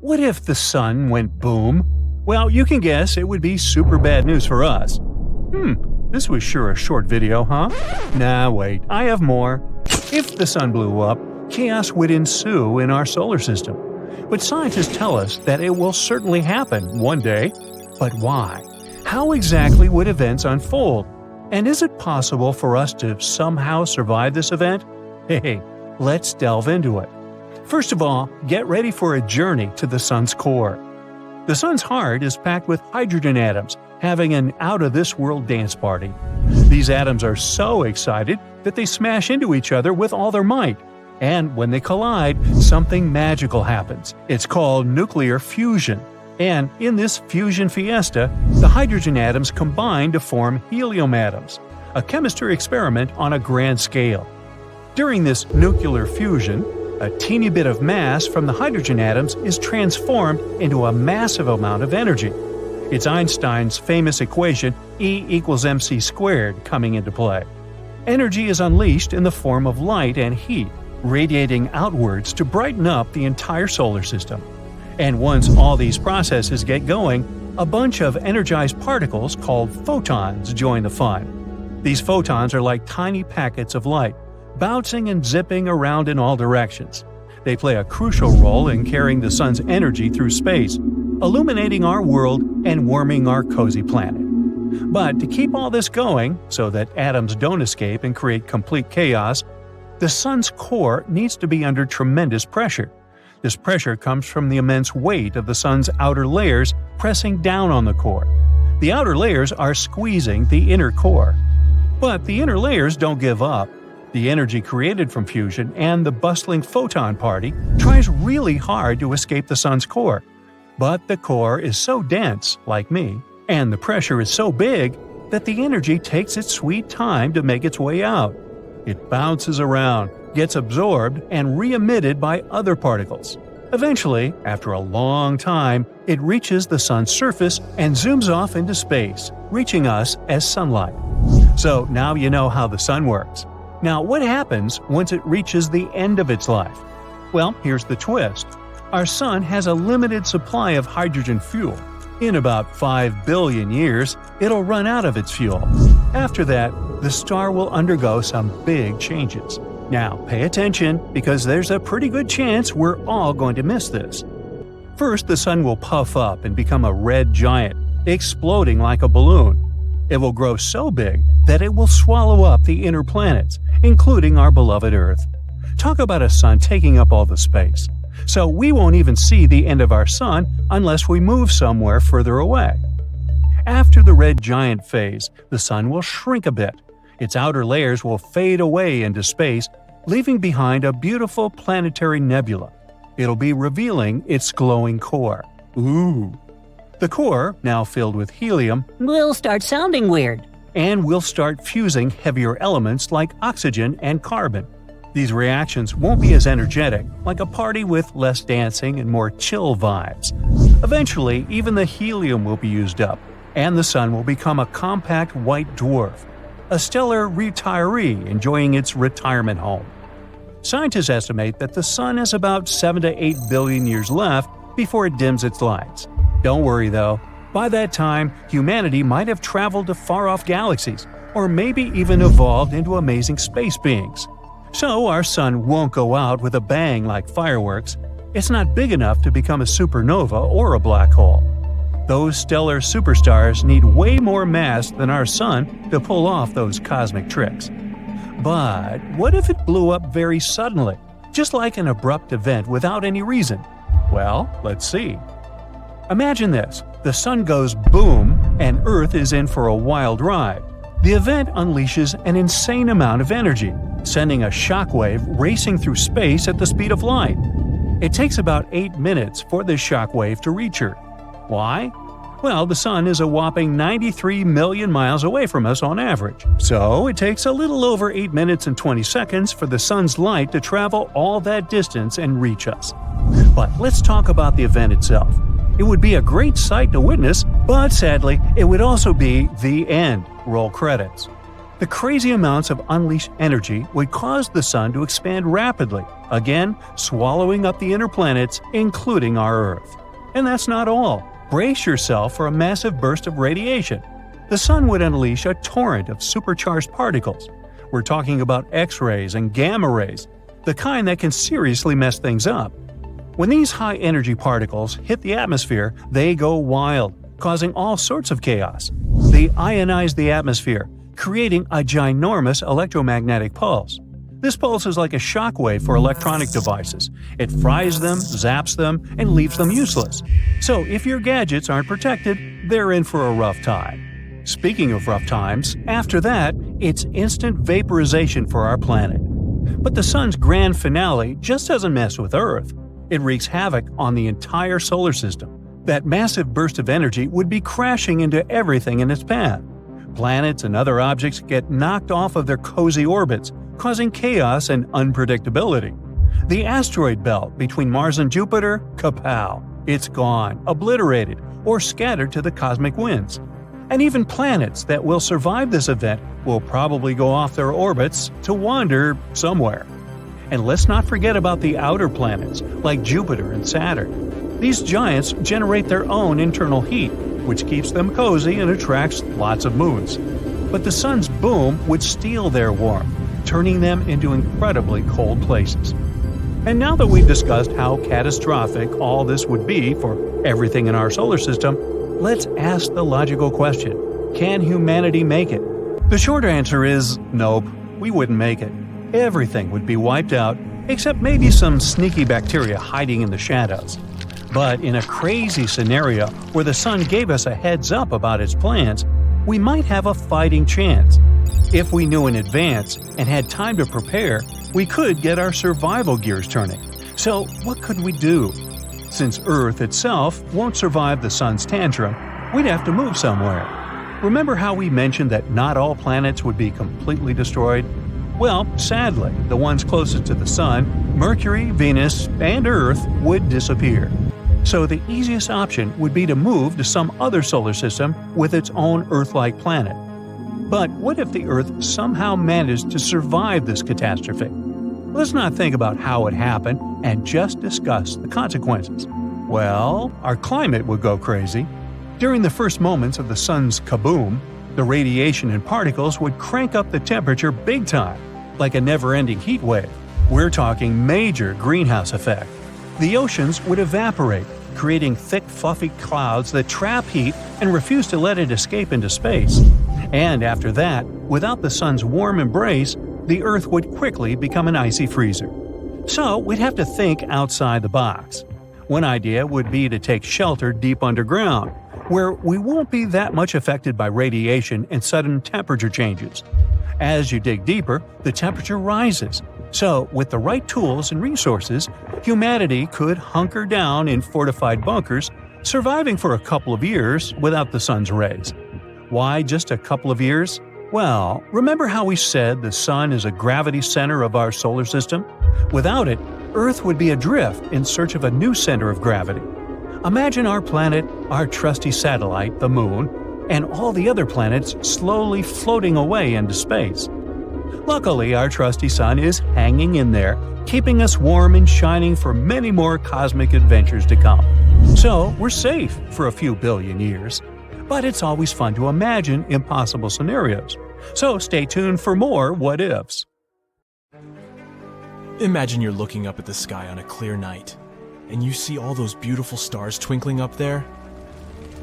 What if the sun went boom? Well, you can guess it would be super bad news for us. This was sure a short video, huh? Nah, wait, I have more. If the sun blew up, chaos would ensue in our solar system. But scientists tell us that it will certainly happen one day. But why? How exactly would events unfold? And is it possible for us to somehow survive this event? Hey, let's delve into it. First of all, get ready for a journey to the sun's core. The sun's heart is packed with hydrogen atoms, having an out-of-this-world dance party. These atoms are so excited that they smash into each other with all their might. And when they collide, something magical happens. It's called nuclear fusion. And in this fusion fiesta, the hydrogen atoms combine to form helium atoms, a chemistry experiment on a grand scale. During this nuclear fusion, a teeny bit of mass from the hydrogen atoms is transformed into a massive amount of energy. It's Einstein's famous equation E equals mc squared coming into play. Energy is unleashed in the form of light and heat, radiating outwards to brighten up the entire solar system. And once all these processes get going, a bunch of energized particles called photons join the fun. These photons are like tiny packets of light, bouncing and zipping around in all directions. They play a crucial role in carrying the sun's energy through space, illuminating our world and warming our cozy planet. But to keep all this going, so that atoms don't escape and create complete chaos, the sun's core needs to be under tremendous pressure. This pressure comes from the immense weight of the sun's outer layers pressing down on the core. The outer layers are squeezing the inner core. But the inner layers don't give up. The energy created from fusion and the bustling photon party tries really hard to escape the sun's core. But the core is so dense, like me, and the pressure is so big that the energy takes its sweet time to make its way out. It bounces around, gets absorbed, and re-emitted by other particles. Eventually, after a long time, it reaches the sun's surface and zooms off into space, reaching us as sunlight. So now you know how the sun works. Now, what happens once it reaches the end of its life? Well, here's the twist. Our sun has a limited supply of hydrogen fuel. In about 5 billion years, it'll run out of its fuel. After that, the star will undergo some big changes. Now, pay attention, because there's a pretty good chance we're all going to miss this. First, the sun will puff up and become a red giant, exploding like a balloon. It will grow so big that it will swallow up the inner planets, including our beloved Earth. Talk about a sun taking up all the space. So we won't even see the end of our sun unless we move somewhere further away. After the red giant phase, the sun will shrink a bit. Its outer layers will fade away into space, leaving behind a beautiful planetary nebula. It'll be revealing its glowing core. Ooh! The core, now filled with helium, will start sounding weird. And will start fusing heavier elements like oxygen and carbon. These reactions won't be as energetic, like a party with less dancing and more chill vibes. Eventually, even the helium will be used up, and the sun will become a compact white dwarf, a stellar retiree enjoying its retirement home. Scientists estimate that the sun has about 7 to 8 billion years left before it dims its lights. Don't worry though, by that time, humanity might have traveled to far-off galaxies, or maybe even evolved into amazing space beings. So our sun won't go out with a bang like fireworks. It's not big enough to become a supernova or a black hole. Those stellar superstars need way more mass than our sun to pull off those cosmic tricks. But what if it blew up very suddenly, just like an abrupt event without any reason? Well, let's see. Imagine this. The sun goes boom, and Earth is in for a wild ride. The event unleashes an insane amount of energy, sending a shockwave racing through space at the speed of light. It takes about 8 minutes for this shockwave to reach Earth. Why? Well, the sun is a whopping 93 million miles away from us on average. So it takes a little over 8 minutes and 20 seconds for the sun's light to travel all that distance and reach us. But let's talk about the event itself. It would be a great sight to witness, but sadly, it would also be the end. Roll credits. The crazy amounts of unleashed energy would cause the sun to expand rapidly, again swallowing up the inner planets, including our Earth. And that's not all. Brace yourself for a massive burst of radiation. The sun would unleash a torrent of supercharged particles. We're talking about X-rays and gamma rays, the kind that can seriously mess things up. When these high-energy particles hit the atmosphere, they go wild, causing all sorts of chaos. They ionize the atmosphere, creating a ginormous electromagnetic pulse. This pulse is like a shockwave for electronic devices. It fries them, zaps them, and leaves them useless. So if your gadgets aren't protected, they're in for a rough time. Speaking of rough times, after that, it's instant vaporization for our planet. But the sun's grand finale just doesn't mess with Earth. It wreaks havoc on the entire solar system. That massive burst of energy would be crashing into everything in its path. Planets and other objects get knocked off of their cozy orbits, causing chaos and unpredictability. The asteroid belt between Mars and Jupiter, kapow! It's gone, obliterated, or scattered to the cosmic winds. And even planets that will survive this event will probably go off their orbits to wander somewhere. And let's not forget about the outer planets, like Jupiter and Saturn. These giants generate their own internal heat, which keeps them cozy and attracts lots of moons. But the sun's boom would steal their warmth, turning them into incredibly cold places. And now that we've discussed how catastrophic all this would be for everything in our solar system, let's ask the logical question: can humanity make it? The short answer is nope, we wouldn't make it. Everything would be wiped out, except maybe some sneaky bacteria hiding in the shadows. But in a crazy scenario where the sun gave us a heads up about its plans, we might have a fighting chance. If we knew in advance and had time to prepare, we could get our survival gears turning. So what could we do? Since Earth itself won't survive the sun's tantrum, we'd have to move somewhere. Remember how we mentioned that not all planets would be completely destroyed? Well, sadly, the ones closest to the sun, Mercury, Venus, and Earth, would disappear. So the easiest option would be to move to some other solar system with its own Earth-like planet. But what if the Earth somehow managed to survive this catastrophe? Let's not think about how it happened and just discuss the consequences. Well, our climate would go crazy. During the first moments of the sun's kaboom, the radiation and particles would crank up the temperature big time, like a never-ending heat wave. We're talking major greenhouse effect. The oceans would evaporate, creating thick, fluffy clouds that trap heat and refuse to let it escape into space. And after that, without the sun's warm embrace, the Earth would quickly become an icy freezer. So we'd have to think outside the box. One idea would be to take shelter deep underground, where we won't be that much affected by radiation and sudden temperature changes. As you dig deeper, the temperature rises. So, with the right tools and resources, humanity could hunker down in fortified bunkers, surviving for a couple of years without the sun's rays. Why just a couple of years? Well, remember how we said the sun is a gravity center of our solar system? Without it, Earth would be adrift in search of a new center of gravity. Imagine our planet, our trusty satellite, the Moon, and all the other planets slowly floating away into space. Luckily, our trusty sun is hanging in there, keeping us warm and shining for many more cosmic adventures to come. So, we're safe for a few billion years. But it's always fun to imagine impossible scenarios. So stay tuned for more what-ifs. Imagine you're looking up at the sky on a clear night, and you see all those beautiful stars twinkling up there.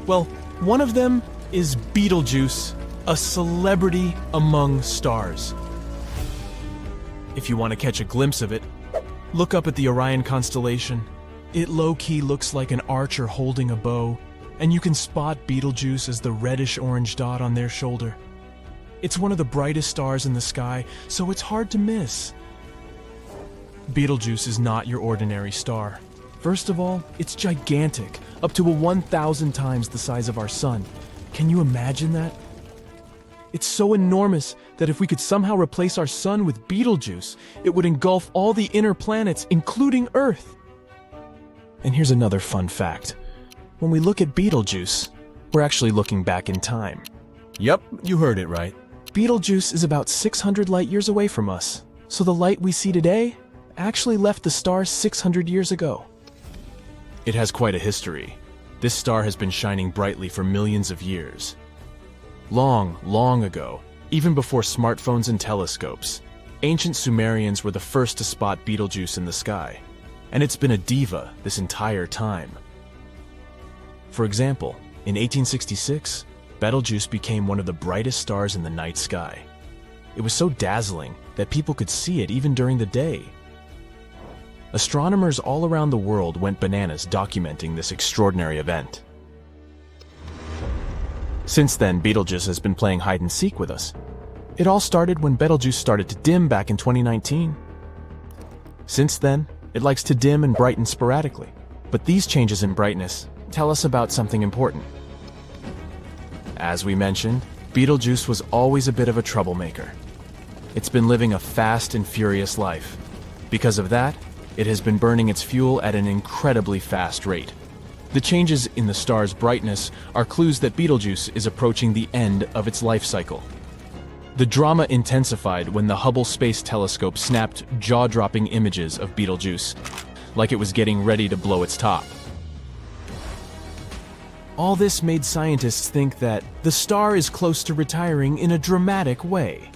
Well, one of them is Betelgeuse, a celebrity among stars. If you want to catch a glimpse of it, look up at the Orion constellation. It low-key looks like an archer holding a bow, and you can spot Betelgeuse as the reddish-orange dot on their shoulder. It's one of the brightest stars in the sky, so it's hard to miss. Betelgeuse is not your ordinary star. First of all, it's gigantic, up to 1,000 times the size of our sun. Can you imagine that? It's so enormous that if we could somehow replace our sun with Betelgeuse, it would engulf all the inner planets, including Earth. And here's another fun fact. When we look at Betelgeuse, we're actually looking back in time. Yep, you heard it right. Betelgeuse is about 600 light years away from us, so the light we see today actually left the star 600 years ago. It has quite a history. This star has been shining brightly for millions of years. Long, long ago, even before smartphones and telescopes, ancient Sumerians were the first to spot Betelgeuse in the sky, and it's been a diva this entire time. For example, in 1866, Betelgeuse became one of the brightest stars in the night sky. It was so dazzling that people could see it even during the day. Astronomers all around the world went bananas documenting this extraordinary event. Since then, Betelgeuse has been playing hide-and-seek with us. It all started when Betelgeuse started to dim back in 2019. Since then, it likes to dim and brighten sporadically. But these changes in brightness tell us about something important. As we mentioned, Betelgeuse was always a bit of a troublemaker. It's been living a fast and furious life. Because of that, it has been burning its fuel at an incredibly fast rate. The changes in the star's brightness are clues that Betelgeuse is approaching the end of its life cycle. The drama intensified when the Hubble Space Telescope snapped jaw-dropping images of Betelgeuse, like it was getting ready to blow its top. All this made scientists think that the star is close to retiring in a dramatic way.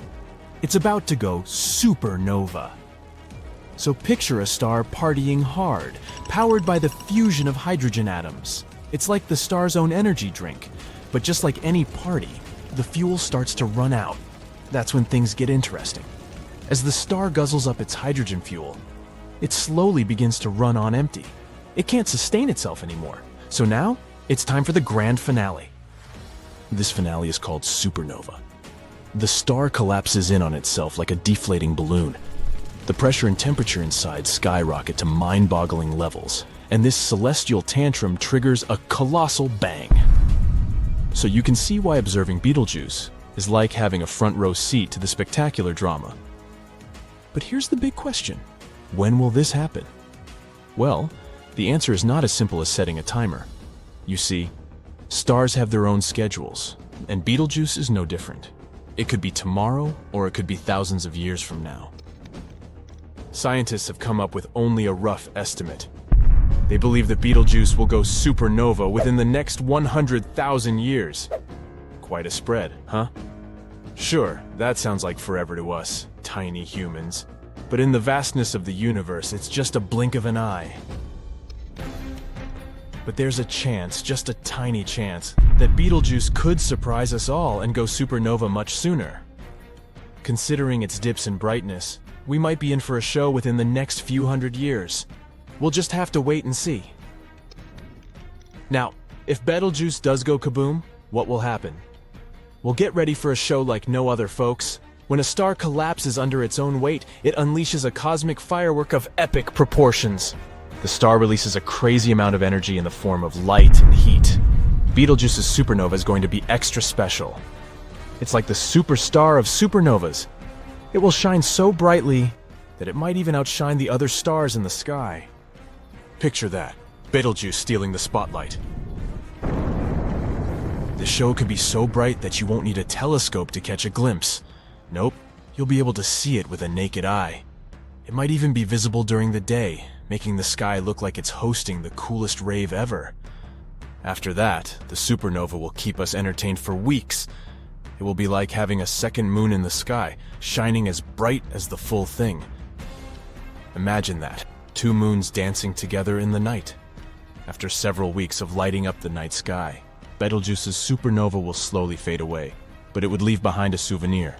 It's about to go supernova. So picture a star partying hard, powered by the fusion of hydrogen atoms. It's like the star's own energy drink, but just like any party, the fuel starts to run out. That's when things get interesting. As the star guzzles up its hydrogen fuel, it slowly begins to run on empty. It can't sustain itself anymore. So now, it's time for the grand finale. This finale is called supernova. The star collapses in on itself like a deflating balloon. The pressure and temperature inside skyrocket to mind-boggling levels, and this celestial tantrum triggers a colossal bang. So you can see why observing Betelgeuse is like having a front-row seat to the spectacular drama. But here's the big question. When will this happen? Well, the answer is not as simple as setting a timer. You see, stars have their own schedules, and Betelgeuse is no different. It could be tomorrow, or it could be thousands of years from now. Scientists have come up with only a rough estimate. They believe that Betelgeuse will go supernova within the next 100,000 years. Quite a spread, huh? Sure, that sounds like forever to us, tiny humans. But in the vastness of the universe, it's just a blink of an eye. But there's a chance, just a tiny chance, that Betelgeuse could surprise us all and go supernova much sooner. Considering its dips in brightness, we might be in for a show within the next few hundred years. We'll just have to wait and see. Now, if Betelgeuse does go kaboom, what will happen? Well, get ready for a show like no other, folks. When a star collapses under its own weight, it unleashes a cosmic firework of epic proportions. The star releases a crazy amount of energy in the form of light and heat. Betelgeuse's supernova is going to be extra special. It's like the superstar of supernovas. It will shine so brightly that it might even outshine the other stars in the sky. Picture that, Betelgeuse stealing the spotlight. The show could be so bright that you won't need a telescope to catch a glimpse. Nope, you'll be able to see it with a naked eye. It might even be visible during the day, making the sky look like it's hosting the coolest rave ever. After that, the supernova will keep us entertained for weeks. It will be like having a second moon in the sky, shining as bright as the full thing. Imagine that, 2 moons dancing together in the night. After several weeks of lighting up the night sky, Betelgeuse's supernova will slowly fade away, but it would leave behind a souvenir,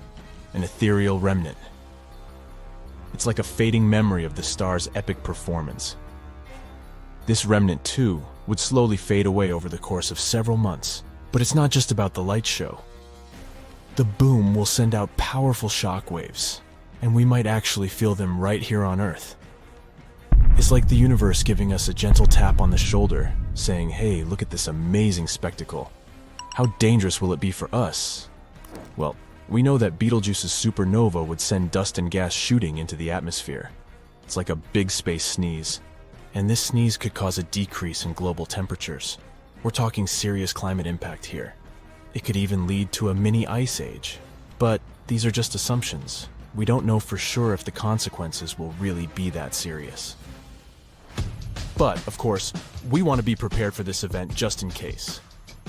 an ethereal remnant. It's like a fading memory of the star's epic performance. This remnant, too, would slowly fade away over the course of several months. But it's not just about the light show. The boom will send out powerful shockwaves, and we might actually feel them right here on Earth. It's like the universe giving us a gentle tap on the shoulder, saying, hey, look at this amazing spectacle. How dangerous will it be for us? Well, we know that Betelgeuse's supernova would send dust and gas shooting into the atmosphere. It's like a big space sneeze. And this sneeze could cause a decrease in global temperatures. We're talking serious climate impact here. It could even lead to a mini ice age. But these are just assumptions. We don't know for sure if the consequences will really be that serious. But, of course, we want to be prepared for this event just in case.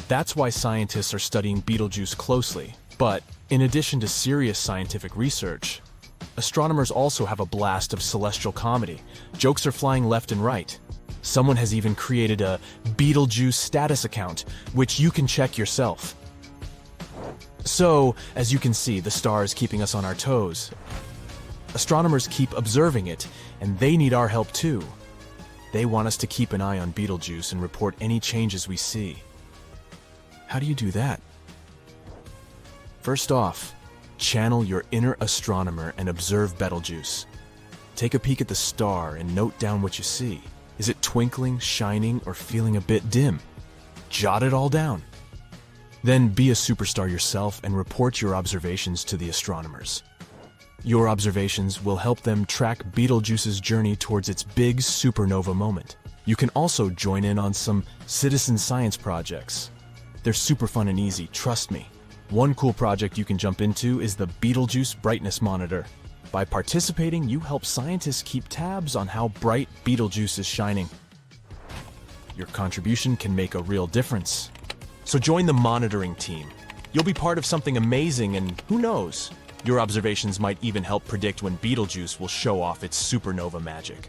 That's why scientists are studying Betelgeuse closely. But, in addition to serious scientific research, astronomers also have a blast of celestial comedy. Jokes are flying left and right. Someone has even created a Betelgeuse status account, which you can check yourself. So, as you can see, the star is keeping us on our toes. Astronomers keep observing it, and they need our help too. They want us to keep an eye on Betelgeuse and report any changes we see. How do you do that? First off, channel your inner astronomer and observe Betelgeuse. Take a peek at the star and note down what you see. Is it twinkling, shining, or feeling a bit dim? Jot it all down. Then be a superstar yourself and report your observations to the astronomers. Your observations will help them track Betelgeuse's journey towards its big supernova moment. You can also join in on some citizen science projects. They're super fun and easy, trust me. One cool project you can jump into is the Betelgeuse Brightness Monitor. By participating, you help scientists keep tabs on how bright Betelgeuse is shining. Your contribution can make a real difference. So join the monitoring team. You'll be part of something amazing, and who knows, your observations might even help predict when Betelgeuse will show off its supernova magic.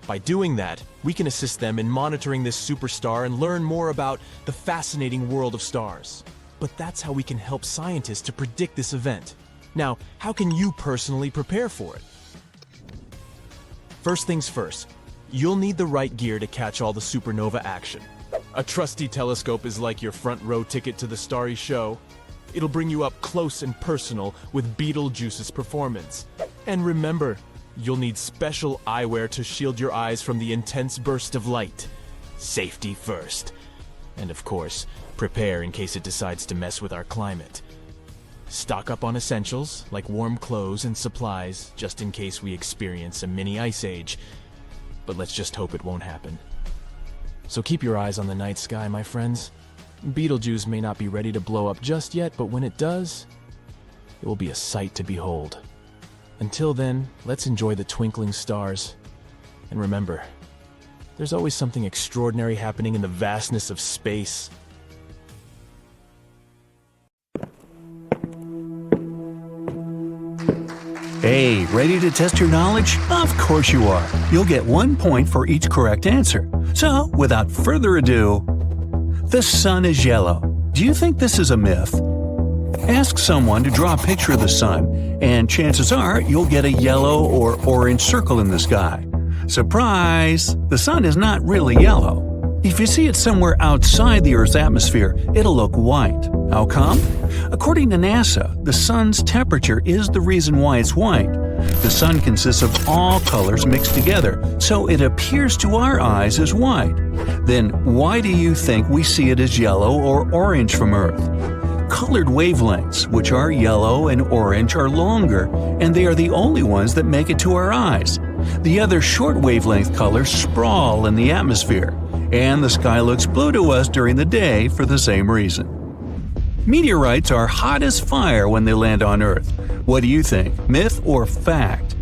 By doing that, we can assist them in monitoring this superstar and learn more about the fascinating world of stars. But that's how we can help scientists to predict this event. Now, how can you personally prepare for it? First things first, you'll need the right gear to catch all the supernova action. A trusty telescope is like your front row ticket to the starry show. It'll bring you up close and personal with Betelgeuse's performance. And remember, you'll need special eyewear to shield your eyes from the intense burst of light. Safety first. And of course, prepare in case it decides to mess with our climate. Stock up on essentials, like warm clothes and supplies, just in case we experience a mini ice age. But let's just hope it won't happen. So keep your eyes on the night sky, my friends. Betelgeuse may not be ready to blow up just yet, but when it does, it will be a sight to behold. Until then, let's enjoy the twinkling stars. And remember, there's always something extraordinary happening in the vastness of space. Hey, ready to test your knowledge? Of course you are. You'll get 1 point for each correct answer. So, without further ado, the sun is yellow. Do you think this is a myth? Ask someone to draw a picture of the sun, and chances are you'll get a yellow or orange circle in the sky. Surprise! The sun is not really yellow. If you see it somewhere outside the Earth's atmosphere, it'll look white. How come? According to NASA, the sun's temperature is the reason why it's white. The sun consists of all colors mixed together, so it appears to our eyes as white. Then why do you think we see it as yellow or orange from Earth? Colored wavelengths, which are yellow and orange, are longer, and they are the only ones that make it to our eyes. The other short wavelength colors sprawl in the atmosphere, and the sky looks blue to us during the day for the same reason. Meteorites are hot as fire when they land on Earth. What do you think, myth or fact?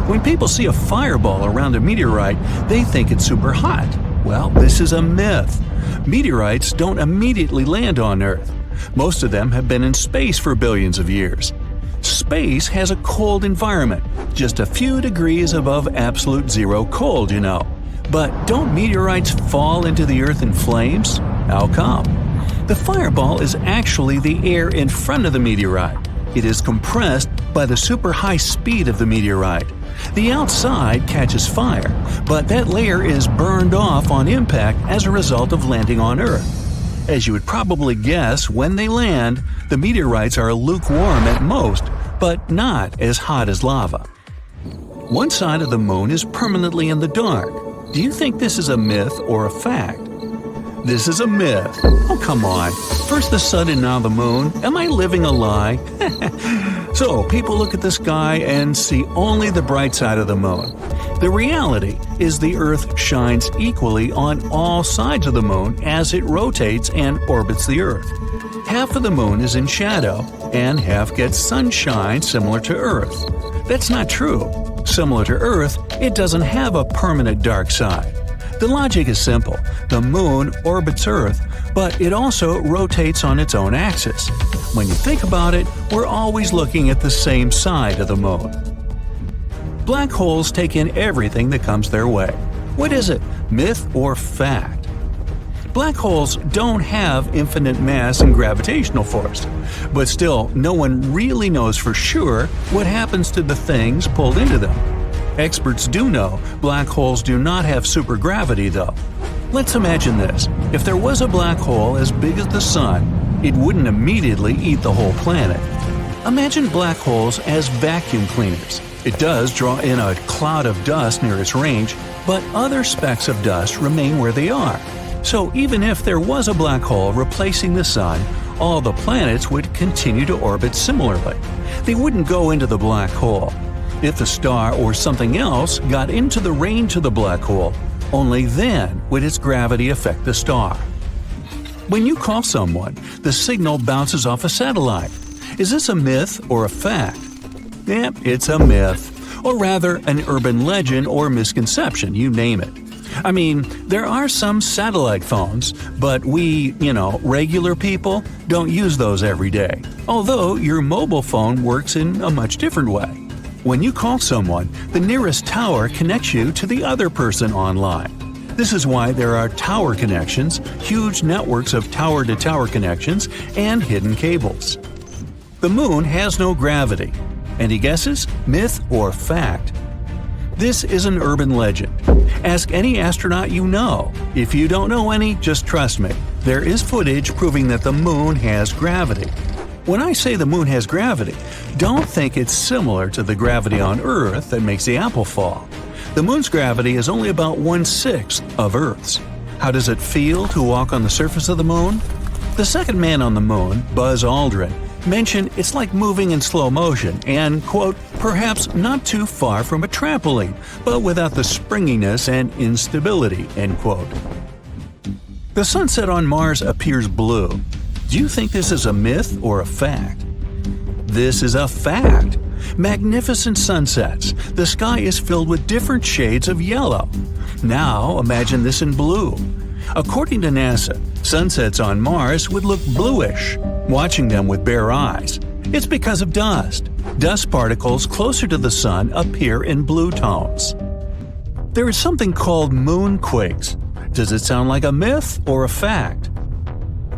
When people see a fireball around a meteorite, they think it's super hot. Well, this is a myth. Meteorites don't immediately land on Earth. Most of them have been in space for billions of years. Space has a cold environment, just a few degrees above absolute zero cold, you know. But don't meteorites fall into the Earth in flames? How come? The fireball is actually the air in front of the meteorite. It is compressed by the super high speed of the meteorite. The outside catches fire, but that layer is burned off on impact as a result of landing on Earth. As you would probably guess, when they land, the meteorites are lukewarm at most, but not as hot as lava. One side of the moon is permanently in the dark. Do you think this is a myth or a fact? This is a myth. Oh, come on. First the sun and now the moon. Am I living a lie? So, people look at the sky and see only the bright side of the moon. The reality is the Earth shines equally on all sides of the Moon as it rotates and orbits the Earth. Half of the Moon is in shadow, and half gets sunshine similar to Earth. That's not true. Similar to Earth, it doesn't have a permanent dark side. The logic is simple. The Moon orbits Earth, but it also rotates on its own axis. When you think about it, we're always looking at the same side of the Moon. Black holes take in everything that comes their way. What is it, myth or fact? Black holes don't have infinite mass and gravitational force, but still, no one really knows for sure what happens to the things pulled into them. Experts do know black holes do not have supergravity, though. Let's imagine this. If there was a black hole as big as the Sun, it wouldn't immediately eat the whole planet. Imagine black holes as vacuum cleaners. It does draw in a cloud of dust near its range, but other specks of dust remain where they are. So even if there was a black hole replacing the Sun, all the planets would continue to orbit similarly. They wouldn't go into the black hole. If a star or something else got into the range of the black hole, only then would its gravity affect the star. When you call someone, the signal bounces off a satellite. Is this a myth or a fact? It's a myth, or rather an urban legend or misconception, you name it. I mean, there are some satellite phones, but we, regular people, don't use those every day. Although your mobile phone works in a much different way. When you call someone, the nearest tower connects you to the other person online. This is why there are tower connections, huge networks of tower-to-tower connections, and hidden cables. The Moon has no gravity. Any guesses? Myth or fact? This is an urban legend. Ask any astronaut you know. If you don't know any, just trust me. There is footage proving that the Moon has gravity. When I say the Moon has gravity, don't think it's similar to the gravity on Earth that makes the apple fall. The Moon's gravity is only about 1/6 of Earth's. How does it feel to walk on the surface of the Moon? The second man on the Moon, Buzz Aldrin, mentioned it's like moving in slow motion and, quote, perhaps not too far from a trampoline, but without the springiness and instability, end quote. The sunset on Mars appears blue. Do you think this is a myth or a fact? This is a fact. Magnificent sunsets. The sky is filled with different shades of yellow. Now imagine this in blue. According to NASA, sunsets on Mars would look bluish, watching them with bare eyes. It's because of dust. Dust particles closer to the sun appear in blue tones. There is something called moonquakes. Does it sound like a myth or a fact?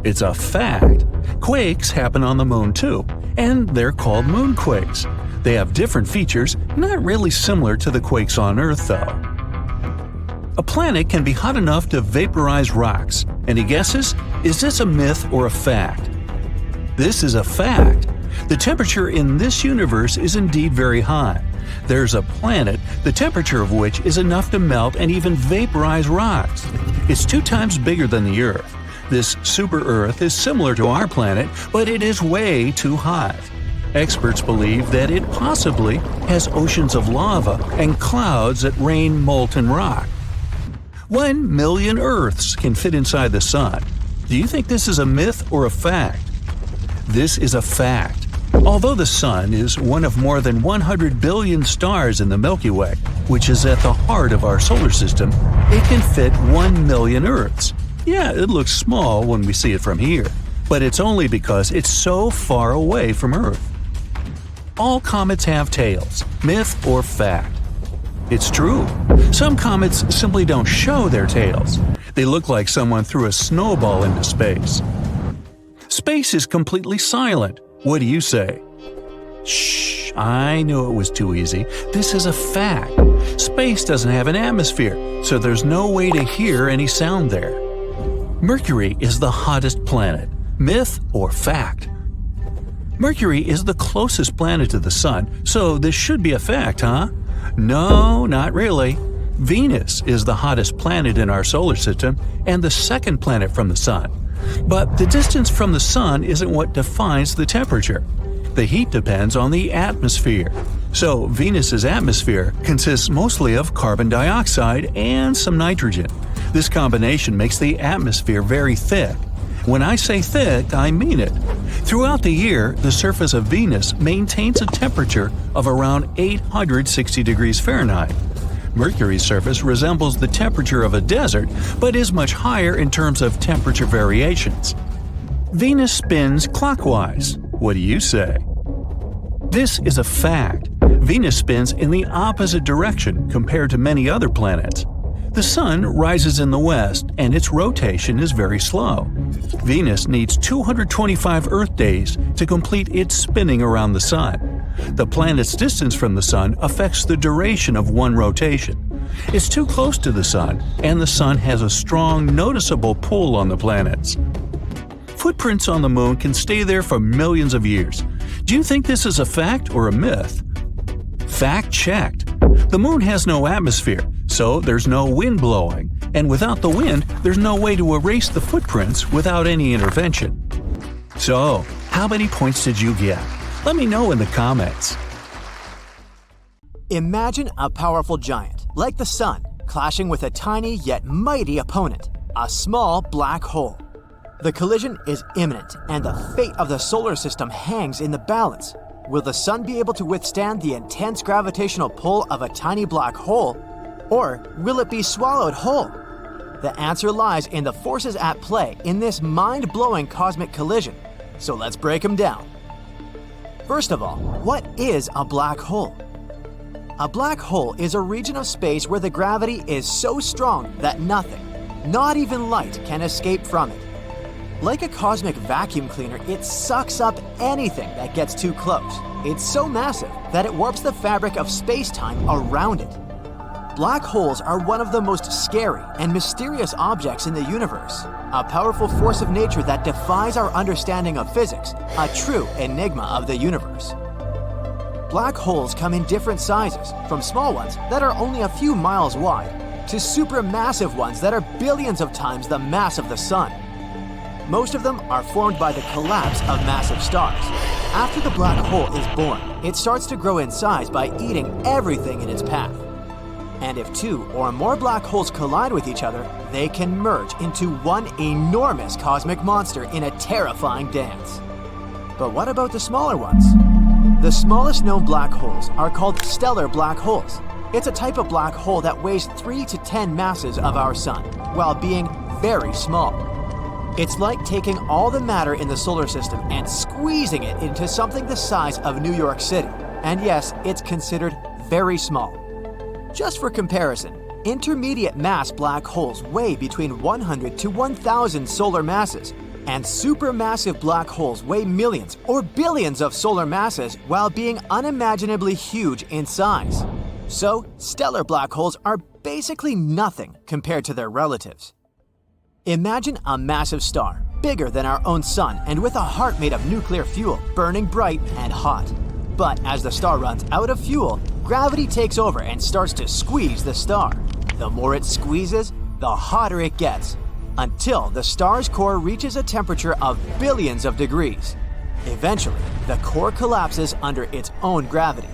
It's a fact. Quakes happen on the Moon too, and they're called moonquakes. They have different features, not really similar to the quakes on Earth though. A planet can be hot enough to vaporize rocks. Any guesses? Is this a myth or a fact? This is a fact. The temperature in this universe is indeed very high. There's a planet, the temperature of which is enough to melt and even vaporize rocks. It's 2 times bigger than the Earth. This super-Earth is similar to our planet, but it is way too hot. Experts believe that it possibly has oceans of lava and clouds that rain molten rock. 1 million Earths can fit inside the Sun. Do you think this is a myth or a fact? This is a fact. Although the Sun is one of more than 100 billion stars in the Milky Way, which is at the heart of our solar system, it can fit 1 million Earths. Yeah, it looks small when we see it from here, but it's only because it's so far away from Earth. All comets have tails. Myth or fact? It's true. Some comets simply don't show their tails. They look like someone threw a snowball into space. Space is completely silent. What do you say? Shh, I knew it was too easy. This is a fact. Space doesn't have an atmosphere, so there's no way to hear any sound there. Mercury is the hottest planet. Myth or fact? Mercury is the closest planet to the Sun, so this should be a fact, huh? No, not really. Venus is the hottest planet in our solar system and the second planet from the Sun. But the distance from the Sun isn't what defines the temperature. The heat depends on the atmosphere. So Venus's atmosphere consists mostly of carbon dioxide and some nitrogen. This combination makes the atmosphere very thick. When I say thick, I mean it. Throughout the year, the surface of Venus maintains a temperature of around 860 degrees Fahrenheit. Mercury's surface resembles the temperature of a desert, but is much higher in terms of temperature variations. Venus spins clockwise. What do you say? This is a fact. Venus spins in the opposite direction compared to many other planets. The Sun rises in the west, and its rotation is very slow. Venus needs 225 Earth days to complete its spinning around the Sun. The planet's distance from the Sun affects the duration of one rotation. It's too close to the Sun, and the Sun has a strong, noticeable pull on the planets. Footprints on the Moon can stay there for millions of years. Do you think this is a fact or a myth? Fact checked. The Moon has no atmosphere, so there's no wind blowing, and without the wind, there's no way to erase the footprints without any intervention. So, how many points did you get? Let me know in the comments. Imagine a powerful giant, like the Sun, clashing with a tiny yet mighty opponent, a small black hole. The collision is imminent, and the fate of the solar system hangs in the balance. Will the Sun be able to withstand the intense gravitational pull of a tiny black hole, or will it be swallowed whole? The answer lies in the forces at play in this mind-blowing cosmic collision, so let's break them down. First of all, what is a black hole? A black hole is a region of space where the gravity is so strong that nothing, not even light, can escape from it. Like a cosmic vacuum cleaner, it sucks up anything that gets too close. It's so massive that it warps the fabric of space-time around it. Black holes are one of the most scary and mysterious objects in the universe, a powerful force of nature that defies our understanding of physics, a true enigma of the universe. Black holes come in different sizes, from small ones that are only a few miles wide, to supermassive ones that are billions of times the mass of the Sun. Most of them are formed by the collapse of massive stars. After the black hole is born, it starts to grow in size by eating everything in its path. And if two or more black holes collide with each other, they can merge into one enormous cosmic monster in a terrifying dance. But what about the smaller ones? The smallest known black holes are called stellar black holes. It's a type of black hole that weighs 3 to 10 masses of our Sun, while being very small. It's like taking all the matter in the solar system and squeezing it into something the size of New York City. And yes, it's considered very small. Just for comparison, intermediate mass black holes weigh between 100 to 1,000 solar masses, and supermassive black holes weigh millions or billions of solar masses while being unimaginably huge in size. So, stellar black holes are basically nothing compared to their relatives. Imagine a massive star, bigger than our own Sun and with a heart made of nuclear fuel, burning bright and hot. But as the star runs out of fuel, gravity takes over and starts to squeeze the star. The more it squeezes, the hotter it gets, until the star's core reaches a temperature of billions of degrees. Eventually, the core collapses under its own gravity.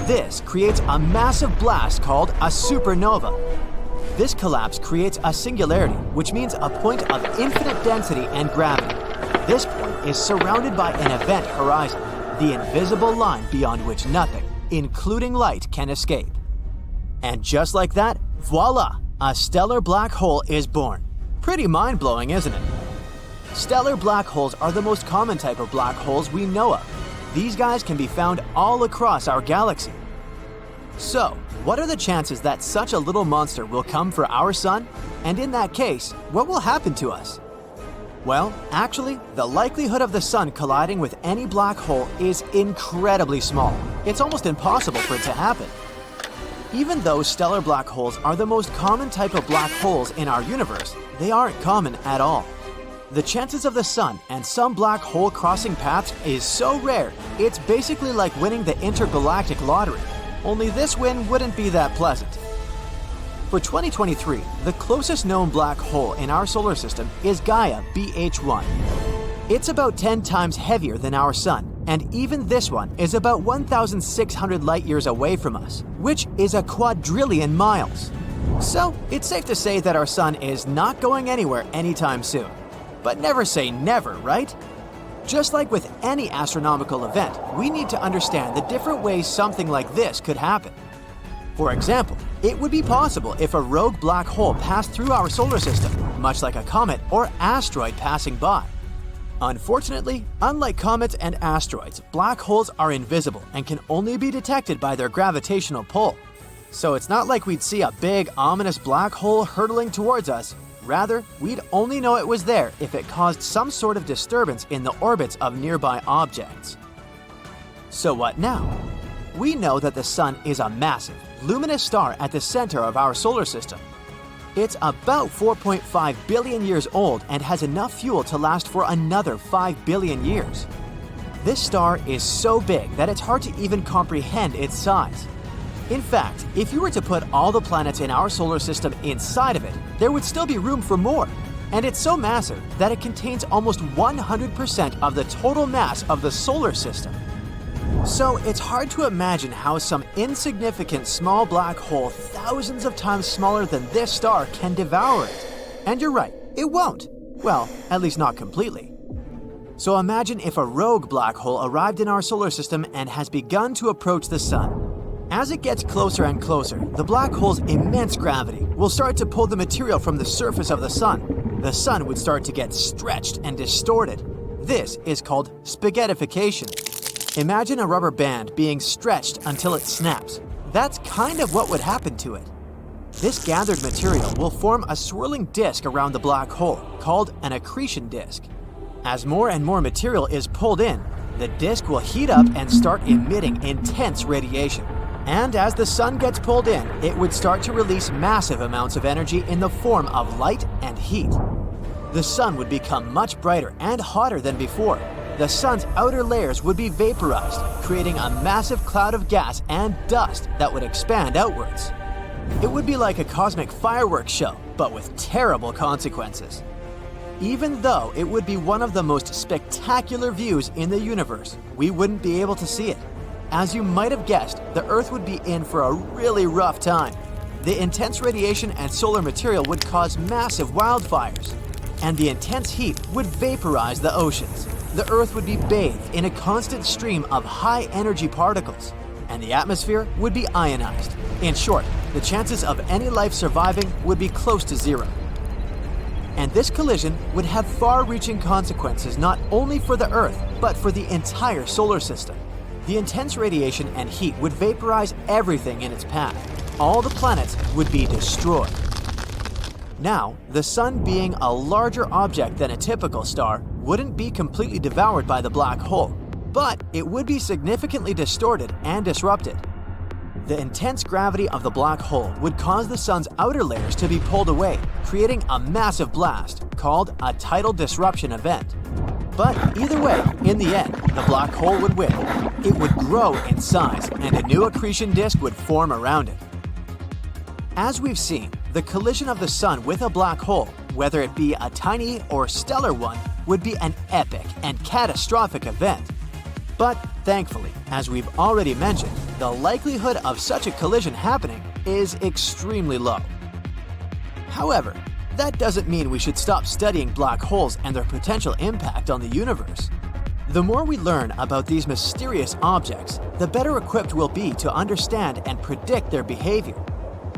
This creates a massive blast called a supernova. This collapse creates a singularity, which means a point of infinite density and gravity. This point is surrounded by an event horizon, the invisible line beyond which nothing, including light, can escape. And just like that, voila, a stellar black hole is born. Pretty mind-blowing, isn't it? Stellar black holes are the most common type of black holes we know of. These guys can be found all across our galaxy. So, what are the chances that such a little monster will come for our Sun? And in that case, what will happen to us? Well, actually, the likelihood of the Sun colliding with any black hole is incredibly small. It's almost impossible for it to happen. Even though stellar black holes are the most common type of black holes in our universe, they aren't common at all. The chances of the Sun and some black hole crossing paths is so rare, it's basically like winning the intergalactic lottery. Only this win wouldn't be that pleasant. For 2023, the closest known black hole in our solar system is Gaia BH1. It's about 10 times heavier than our Sun And even this one is about 1,600 light years away from us, which is a quadrillion miles. So it's safe to say that our sun is not going anywhere anytime soon. But never say never, right? Just like with any astronomical event, we need to understand the different ways something like this could happen. For example, it would be possible if a rogue black hole passed through our solar system, much like a comet or asteroid passing by. Unfortunately, unlike comets and asteroids, black holes are invisible and can only be detected by their gravitational pull. So it's not like we'd see a big, ominous black hole hurtling towards us. Rather, we'd only know it was there if it caused some sort of disturbance in the orbits of nearby objects. So what now? We know that the Sun is a massive, luminous star at the center of our solar system. It's about 4.5 billion years old and has enough fuel to last for another 5 billion years. This star is so big that it's hard to even comprehend its size. In fact, if you were to put all the planets in our solar system inside of it, there would still be room for more. And it's so massive that it contains almost 100% of the total mass of the solar system. So it's hard to imagine how some insignificant small black hole thousands of times smaller than this star can devour it. And you're right, it won't. Well, at least not completely. So imagine if a rogue black hole arrived in our solar system and has begun to approach the Sun. As it gets closer and closer, the black hole's immense gravity will start to pull the material from the surface of the Sun. The Sun would start to get stretched and distorted. This is called spaghettification. Imagine a rubber band being stretched until it snaps. That's kind of what would happen to it. This gathered material will form a swirling disk around the black hole, called an accretion disk. As more and more material is pulled in, the disk will heat up and start emitting intense radiation. And as the Sun gets pulled in, it would start to release massive amounts of energy in the form of light and heat. The Sun would become much brighter and hotter than before. The Sun's outer layers would be vaporized, creating a massive cloud of gas and dust that would expand outwards. It would be like a cosmic fireworks show, but with terrible consequences. Even though it would be one of the most spectacular views in the universe, we wouldn't be able to see it. As you might have guessed, the Earth would be in for a really rough time. The intense radiation and solar material would cause massive wildfires, and the intense heat would vaporize the oceans. The Earth would be bathed in a constant stream of high-energy particles, and the atmosphere would be ionized. In short, the chances of any life surviving would be close to zero. And this collision would have far-reaching consequences not only for the Earth, but for the entire solar system. The intense radiation and heat would vaporize everything in its path. All the planets would be destroyed. Now, the Sun being a larger object than a typical star, wouldn't be completely devoured by the black hole, but it would be significantly distorted and disrupted. The intense gravity of the black hole would cause the Sun's outer layers to be pulled away, creating a massive blast called a tidal disruption event. But either way, in the end, the black hole would win. It would grow in size, and a new accretion disk would form around it. As we've seen, the collision of the Sun with a black hole, whether it be a tiny or stellar one, would be an epic and catastrophic event. But thankfully, as we've already mentioned, the likelihood of such a collision happening is extremely low. However, that doesn't mean we should stop studying black holes and their potential impact on the universe. The more we learn about these mysterious objects, the better equipped we'll be to understand and predict their behavior.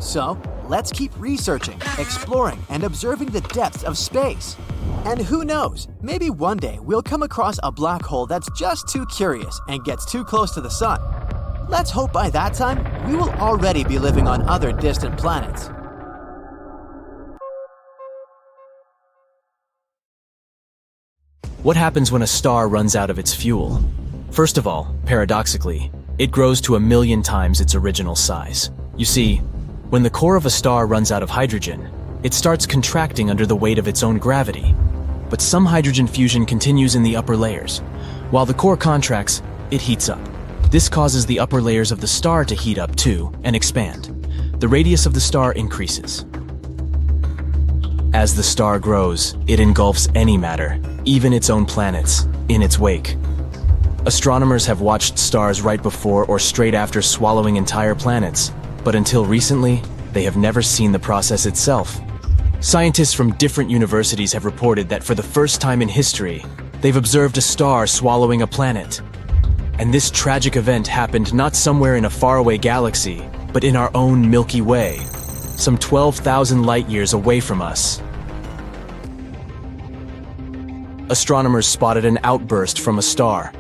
So, let's keep researching, exploring, and observing the depths of space. And who knows, maybe one day we'll come across a black hole that's just too curious and gets too close to the Sun. Let's hope by that time, we will already be living on other distant planets. What happens when a star runs out of its fuel? First of all, paradoxically, it grows to 1,000,000 times its original size. You see, when the core of a star runs out of hydrogen, it starts contracting under the weight of its own gravity. But some hydrogen fusion continues in the upper layers. While the core contracts, it heats up. This causes the upper layers of the star to heat up too and expand. The radius of the star increases. As the star grows, it engulfs any matter, even its own planets, in its wake. Astronomers have watched stars right before or straight after swallowing entire planets, but until recently, they have never seen the process itself. Scientists from different universities have reported that for the first time in history, they've observed a star swallowing a planet. And this tragic event happened not somewhere in a faraway galaxy, but in our own Milky Way, some 12,000 light-years away from us. Astronomers spotted an outburst from a star,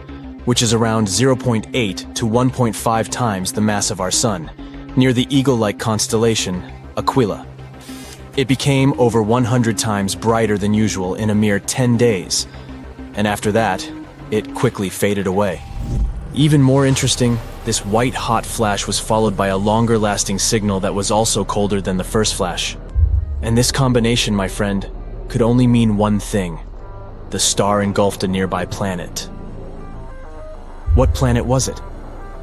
which is around 0.8 to 1.5 times the mass of our Sun, near the eagle-like constellation Aquila. It became over 100 times brighter than usual in a mere 10 days, and after that, it quickly faded away. Even more interesting, this white-hot flash was followed by a longer-lasting signal that was also colder than the first flash. And this combination, my friend, could only mean one thing. The star engulfed a nearby planet. What planet was it?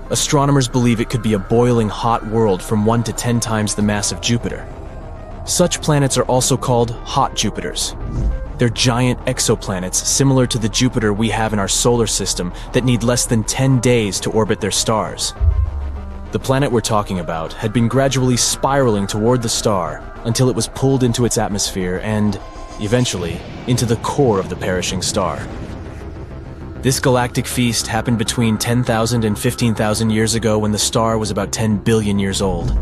Astronomers believe it could be a boiling hot world from 1 to 10 times the mass of Jupiter. Such planets are also called hot Jupiters. They're giant exoplanets similar to the Jupiter we have in our solar system that need less than 10 days to orbit their stars. The planet we're talking about had been gradually spiraling toward the star until it was pulled into its atmosphere and, eventually, into the core of the perishing star. This galactic feast happened between 10,000 and 15,000 years ago when the star was about 10 billion years old.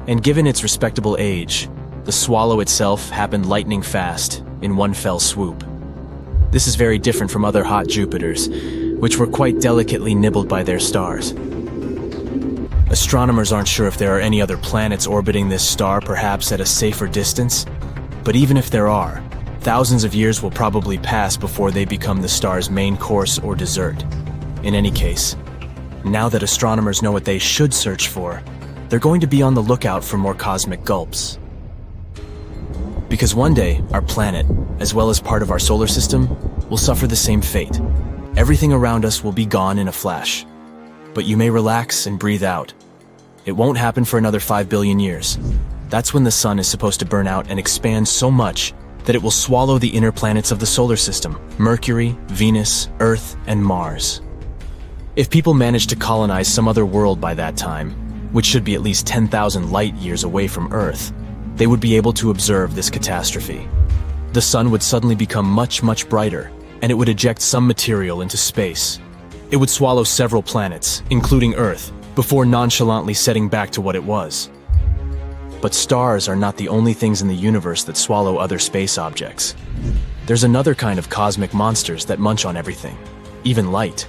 And given its respectable age, the swallow itself happened lightning fast, in one fell swoop. This is very different from other hot Jupiters, which were quite delicately nibbled by their stars. Astronomers aren't sure if there are any other planets orbiting this star, perhaps at a safer distance. But even if there are, thousands of years will probably pass before they become the star's main course or dessert. In any case, now that astronomers know what they should search for, they're going to be on the lookout for more cosmic gulps. Because one day, our planet, as well as part of our solar system, will suffer the same fate. Everything around us will be gone in a flash. But you may relax and breathe out. It won't happen for another 5 billion years. That's when the sun is supposed to burn out and expand so much that it will swallow the inner planets of the solar system, Mercury, Venus, Earth, and Mars. If people manage to colonize some other world by that time, which should be at least 10,000 light years away from Earth, they would be able to observe this catastrophe. The sun would suddenly become much, much brighter, and it would eject some material into space. It would swallow several planets, including Earth, before nonchalantly setting back to what it was. But stars are not the only things in the universe that swallow other space objects. There's another kind of cosmic monsters that munch on everything, even light.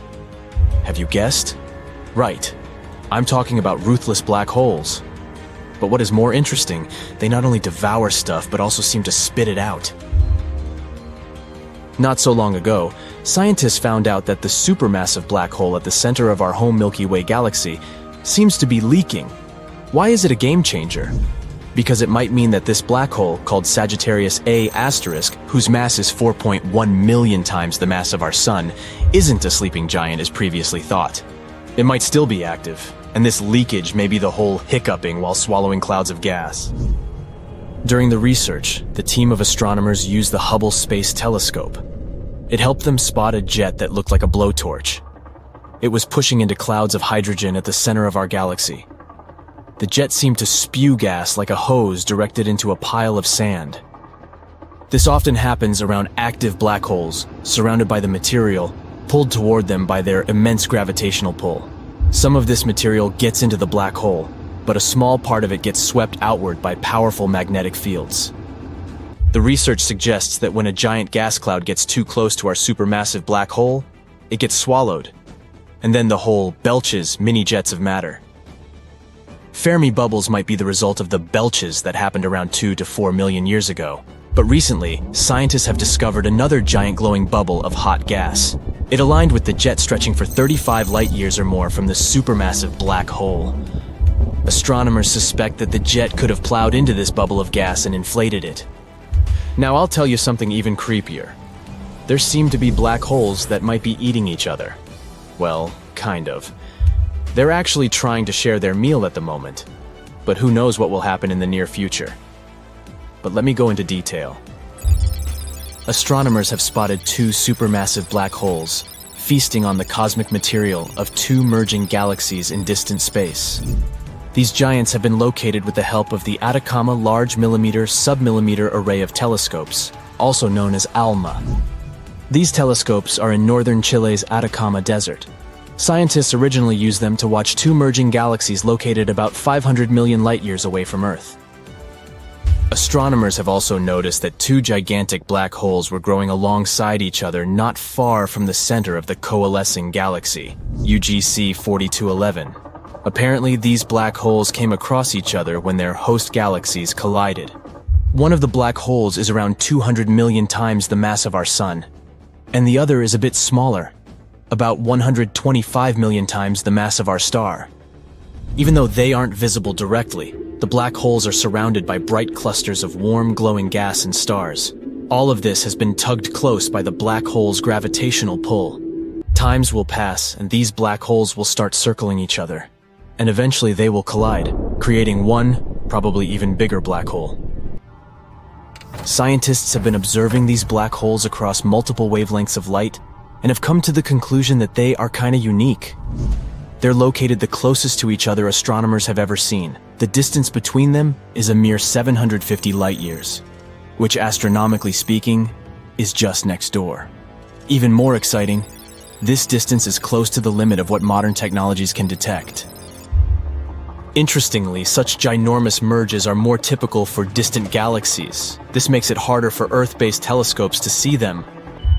Have you guessed? Right. I'm talking about ruthless black holes. But what is more interesting, they not only devour stuff but also seem to spit it out. Not so long ago, scientists found out that the supermassive black hole at the center of our home Milky Way galaxy seems to be leaking. Why is it a game changer? Because it might mean that this black hole, called Sagittarius A*, whose mass is 4.1 million times the mass of our Sun, isn't a sleeping giant as previously thought. It might still be active, and this leakage may be the whole hiccuping while swallowing clouds of gas. During the research, the team of astronomers used the Hubble Space Telescope. It helped them spot a jet that looked like a blowtorch. It was pushing into clouds of hydrogen at the center of our galaxy. The jet seemed to spew gas like a hose directed into a pile of sand. This often happens around active black holes, surrounded by the material, pulled toward them by their immense gravitational pull. Some of this material gets into the black hole, but a small part of it gets swept outward by powerful magnetic fields. The research suggests that when a giant gas cloud gets too close to our supermassive black hole, it gets swallowed, and then the hole belches mini jets of matter. Fermi bubbles might be the result of the belches that happened around 2 to 4 million years ago. But recently, scientists have discovered another giant glowing bubble of hot gas. It aligned with the jet stretching for 35 light years or more from the supermassive black hole. Astronomers suspect that the jet could have plowed into this bubble of gas and inflated it. Now I'll tell you something even creepier. There seem to be black holes that might be eating each other. Well, kind of. They're actually trying to share their meal at the moment, but who knows what will happen in the near future. But let me go into detail. Astronomers have spotted 2 supermassive black holes, feasting on the cosmic material of two merging galaxies in distant space. These giants have been located with the help of the Atacama Large Millimeter Submillimeter Array of Telescopes, also known as ALMA. These telescopes are in northern Chile's Atacama Desert. Scientists originally used them to watch two merging galaxies located about 500 million light-years away from Earth. Astronomers have also noticed that two gigantic black holes were growing alongside each other not far from the center of the coalescing galaxy, UGC 4211. Apparently, these black holes came across each other when their host galaxies collided. One of the black holes is around 200 million times the mass of our Sun, and the other is a bit smaller, about 125 million times the mass of our star. Even though they aren't visible directly, the black holes are surrounded by bright clusters of warm, glowing gas and stars. All of this has been tugged close by the black hole's gravitational pull. Times will pass, and these black holes will start circling each other. And eventually they will collide, creating one, probably even bigger black hole. Scientists have been observing these black holes across multiple wavelengths of light and have come to the conclusion that they are kinda unique. They're located the closest to each other astronomers have ever seen. The distance between them is a mere 750 light-years, which astronomically speaking, is just next door. Even more exciting, this distance is close to the limit of what modern technologies can detect. Interestingly, such ginormous merges are more typical for distant galaxies. This makes it harder for Earth-based telescopes to see them.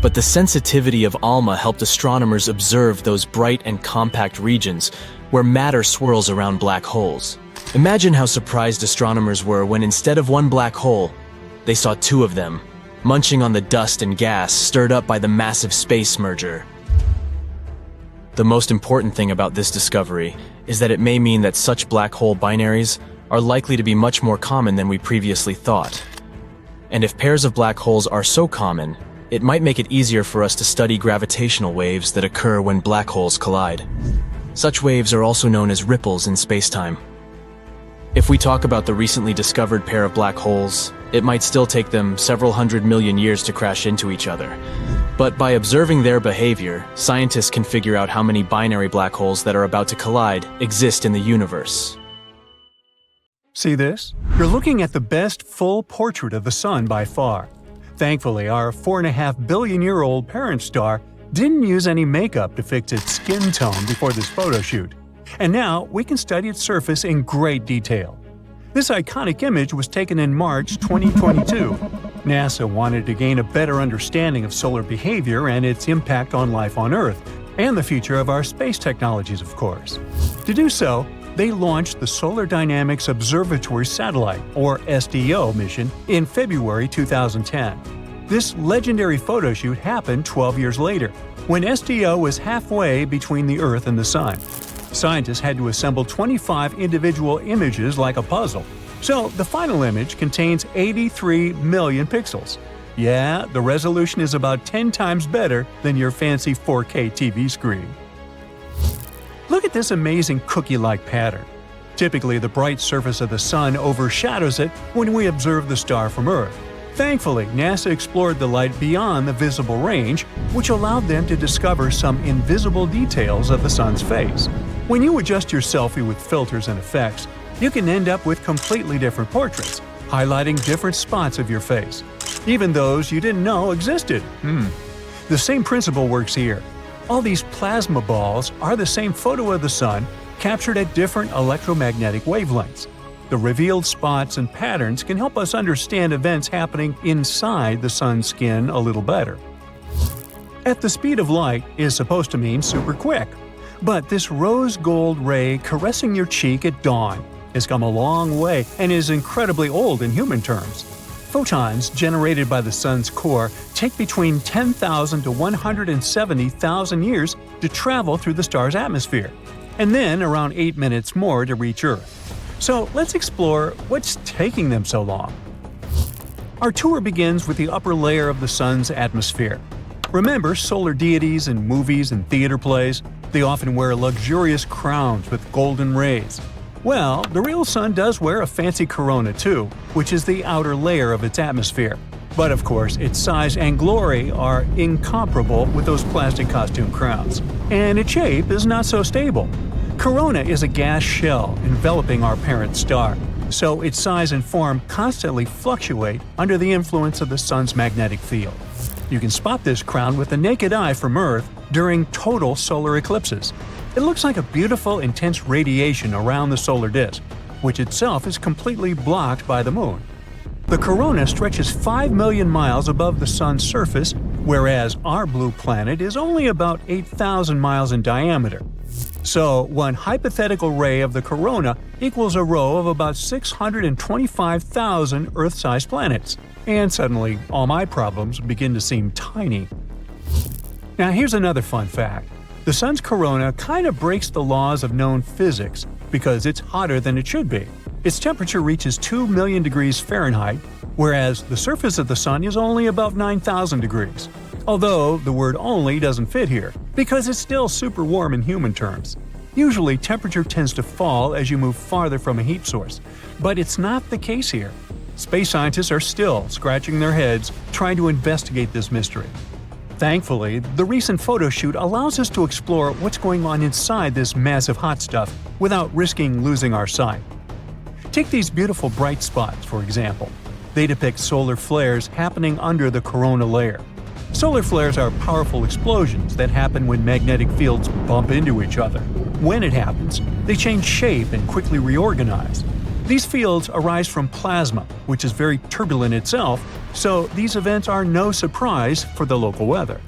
But the sensitivity of ALMA helped astronomers observe those bright and compact regions where matter swirls around black holes. Imagine how surprised astronomers were when instead of one black hole, they saw two of them, munching on the dust and gas stirred up by the massive space merger. The most important thing about this discovery is that it may mean that such black hole binaries are likely to be much more common than we previously thought. And if pairs of black holes are so common, it might make it easier for us to study gravitational waves that occur when black holes collide. Such waves are also known as ripples in spacetime. If we talk about the recently discovered pair of black holes, it might still take them several 100 million years to crash into each other. But by observing their behavior, scientists can figure out how many binary black holes that are about to collide exist in the universe. See this? You're looking at the best full portrait of the Sun by far. Thankfully, our 4.5 billion-year-old parent star didn't use any makeup to fix its skin tone before this photo shoot. And now we can study its surface in great detail. This iconic image was taken in March 2022. NASA wanted to gain a better understanding of solar behavior and its impact on life on Earth, and the future of our space technologies, of course. To do so, they launched the Solar Dynamics Observatory Satellite, or SDO, mission in February 2010. This legendary photo shoot happened 12 years later, when SDO was halfway between the Earth and the Sun. Scientists had to assemble 25 individual images like a puzzle. So the final image contains 83 million pixels. Yeah, the resolution is about 10 times better than your fancy 4K TV screen. Look at this amazing cookie-like pattern. Typically, the bright surface of the Sun overshadows it when we observe the star from Earth. Thankfully, NASA explored the light beyond the visible range, which allowed them to discover some invisible details of the Sun's face. When you adjust your selfie with filters and effects, you can end up with completely different portraits, highlighting different spots of your face, even those you didn't know existed. The same principle works here. All these plasma balls are the same photo of the Sun, captured at different electromagnetic wavelengths. The revealed spots and patterns can help us understand events happening inside the Sun's skin a little better. At the speed of light is supposed to mean super quick, but this rose gold ray caressing your cheek at dawn has come a long way and is incredibly old in human terms. Photons generated by the Sun's core take between 10,000 to 170,000 years to travel through the star's atmosphere, and then around 8 minutes more to reach Earth. So let's explore what's taking them so long. Our tour begins with the upper layer of the Sun's atmosphere. Remember solar deities in movies and theater plays? They often wear luxurious crowns with golden rays. Well, the real Sun does wear a fancy corona too, which is the outer layer of its atmosphere. But of course, its size and glory are incomparable with those plastic costume crowns. And its shape is not so stable. Corona is a gas shell enveloping our parent star, so its size and form constantly fluctuate under the influence of the sun's magnetic field. You can spot this crown with the naked eye from Earth during total solar eclipses. It looks like a beautiful, intense radiation around the solar disk, which itself is completely blocked by the moon. The corona stretches 5 million miles above the sun's surface, whereas our blue planet is only about 8,000 miles in diameter. So, one hypothetical ray of the corona equals a row of about 625,000 Earth-sized planets. And suddenly, all my problems begin to seem tiny. Now here's another fun fact. The sun's corona kind of breaks the laws of known physics because it's hotter than it should be. Its temperature reaches 2 million degrees Fahrenheit, whereas the surface of the sun is only about 9,000 degrees. Although the word "only" doesn't fit here, because it's still super warm in human terms. Usually temperature tends to fall as you move farther from a heat source, but it's not the case here. Space scientists are still scratching their heads trying to investigate this mystery. Thankfully, the recent photo shoot allows us to explore what's going on inside this massive hot stuff without risking losing our sight. Take these beautiful bright spots, for example. They depict solar flares happening under the corona layer. Solar flares are powerful explosions that happen when magnetic fields bump into each other. When it happens, they change shape and quickly reorganize. These fields arise from plasma, which is very turbulent itself, so these events are no surprise for the local weather.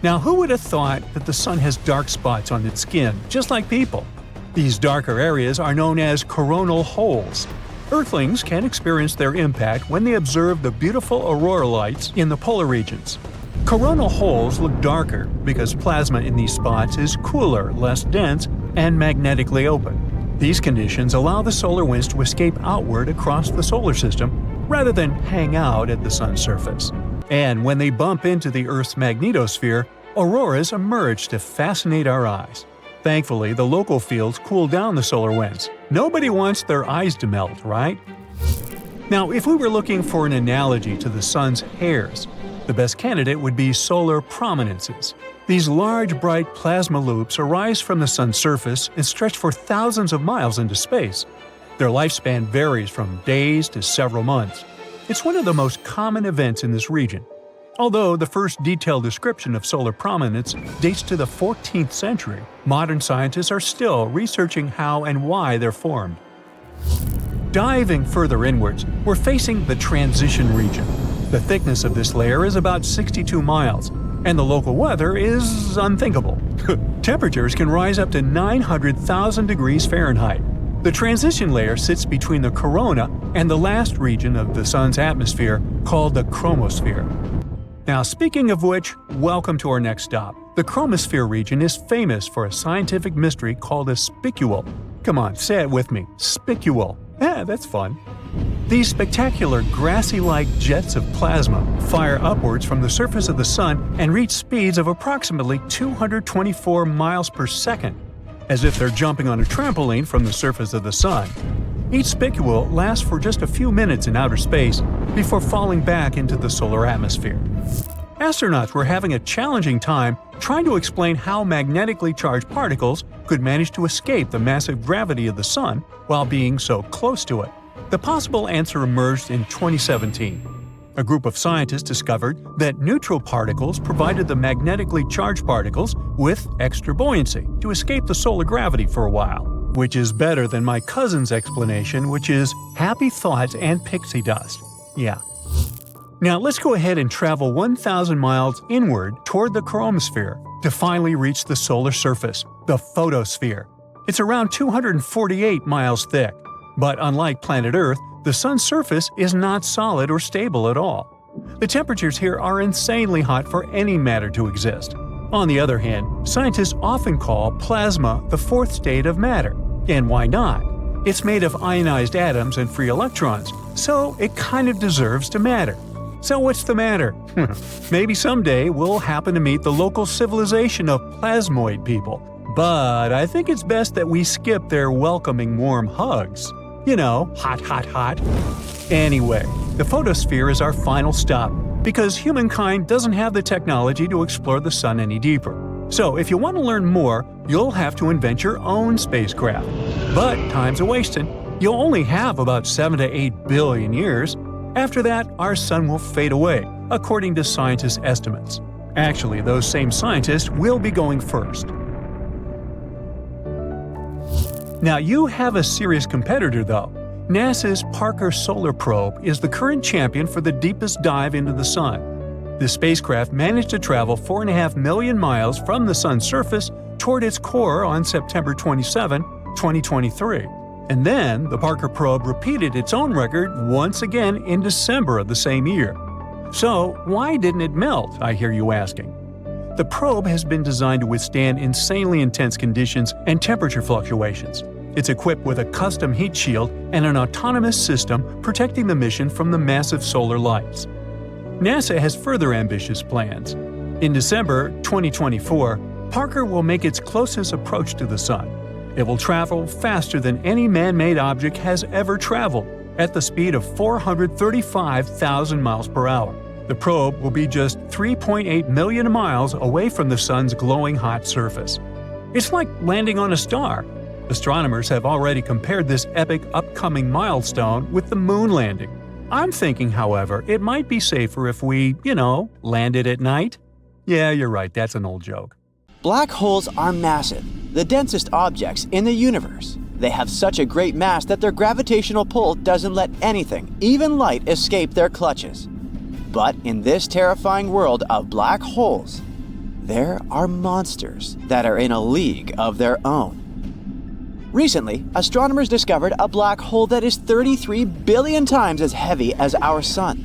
Now, who would have thought that the sun has dark spots on its skin, just like people? These darker areas are known as coronal holes. Earthlings can experience their impact when they observe the beautiful aurora lights in the polar regions. Coronal holes look darker because plasma in these spots is cooler, less dense, and magnetically open. These conditions allow the solar winds to escape outward across the solar system rather than hang out at the sun's surface. And when they bump into the Earth's magnetosphere, auroras emerge to fascinate our eyes. Thankfully, the local fields cool down the solar winds. Nobody wants their eyes to melt, right? Now, if we were looking for an analogy to the sun's hairs, the best candidate would be solar prominences. These large, bright plasma loops arise from the sun's surface and stretch for thousands of miles into space. Their lifespan varies from days to several months. It's one of the most common events in this region. Although the first detailed description of solar prominence dates to the 14th century, modern scientists are still researching how and why they're formed. Diving further inwards, we're facing the transition region. The thickness of this layer is about 62 miles, and the local weather is unthinkable. Temperatures can rise up to 900,000 degrees Fahrenheit. The transition layer sits between the corona and the last region of the sun's atmosphere called the chromosphere. Now, speaking of which, welcome to our next stop. The chromosphere region is famous for a scientific mystery called a spicule. Come on, say it with me. Spicule. That's fun. These spectacular grassy-like jets of plasma fire upwards from the surface of the sun and reach speeds of approximately 224 miles per second, as if they're jumping on a trampoline from the surface of the sun. Each spicule lasts for just a few minutes in outer space before falling back into the solar atmosphere. Astronauts were having a challenging time trying to explain how magnetically charged particles could manage to escape the massive gravity of the sun while being so close to it. The possible answer emerged in 2017. A group of scientists discovered that neutral particles provided the magnetically charged particles with extra buoyancy to escape the solar gravity for a while, which is better than my cousin's explanation, which is happy thoughts and pixie dust. Yeah. Now let's go ahead and travel 1,000 miles inward toward the chromosphere to finally reach the solar surface, the photosphere. It's around 248 miles thick. But unlike planet Earth, the sun's surface is not solid or stable at all. The temperatures here are insanely hot for any matter to exist. On the other hand, scientists often call plasma the fourth state of matter. And why not? It's made of ionized atoms and free electrons, so it kind of deserves to matter. So what's the matter? Maybe someday we'll happen to meet the local civilization of plasmoid people. But I think it's best that we skip their welcoming warm hugs. You know, hot, hot, hot. Anyway, The photosphere is our final stop, because humankind doesn't have the technology to explore the sun any deeper. So if you want to learn more, you'll have to invent your own spacecraft. But time's a-wasting. You'll only have about 7 to 8 billion years. After that, our sun will fade away, according to scientists' estimates. Actually, those same scientists will be going first. Now, you have a serious competitor, though. NASA's Parker Solar Probe is the current champion for the deepest dive into the sun. The spacecraft managed to travel 4.5 million miles from the sun's surface toward its core on September 27, 2023. And then, the Parker probe repeated its own record once again in December of the same year. So, why didn't it melt, I hear you asking? The probe has been designed to withstand insanely intense conditions and temperature fluctuations. It's equipped with a custom heat shield and an autonomous system protecting the mission from the massive solar lights. NASA has further ambitious plans. In December 2024, Parker will make its closest approach to the sun. It will travel faster than any man-made object has ever traveled, at the speed of 435,000 miles per hour. The probe will be just 3.8 million miles away from the sun's glowing hot surface. It's like landing on a star. Astronomers have already compared this epic upcoming milestone with the moon landing. I'm thinking, however, it might be safer if we, landed at night. Yeah, you're right, that's an old joke. Black holes are massive, the densest objects in the universe. They have such a great mass that their gravitational pull doesn't let anything, even light, escape their clutches. But in this terrifying world of black holes, there are monsters that are in a league of their own. Recently, astronomers discovered a black hole that is 33 billion times as heavy as our Sun.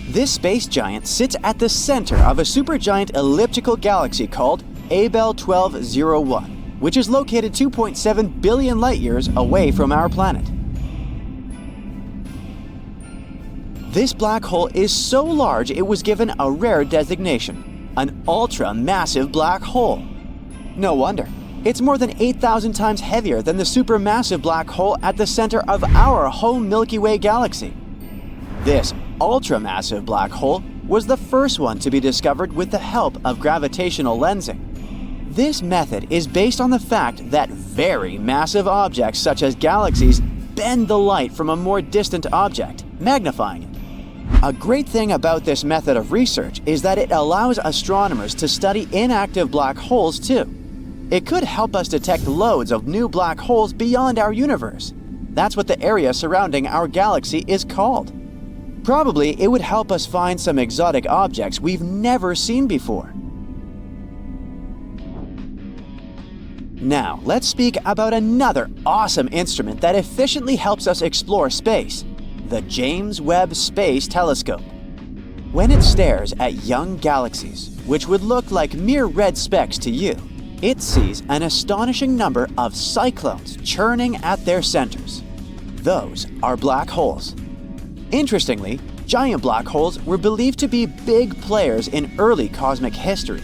This space giant sits at the center of a supergiant elliptical galaxy called Abell 1201, which is located 2.7 billion light-years away from our planet. This black hole is so large it was given a rare designation, an ultra-massive black hole. No wonder. It's more than 8,000 times heavier than the supermassive black hole at the center of our home Milky Way galaxy. This ultramassive black hole was the first one to be discovered with the help of gravitational lensing. This method is based on the fact that very massive objects such as galaxies bend the light from a more distant object, magnifying it. A great thing about this method of research is that it allows astronomers to study inactive black holes too. It could help us detect loads of new black holes beyond our universe. That's what the area surrounding our galaxy is called. Probably it would help us find some exotic objects we've never seen before. Now, let's speak about another awesome instrument that efficiently helps us explore space, the James Webb Space Telescope. When it stares at young galaxies, which would look like mere red specks to you, it sees an astonishing number of cyclones churning at their centers. Those are black holes. Interestingly, giant black holes were believed to be big players in early cosmic history.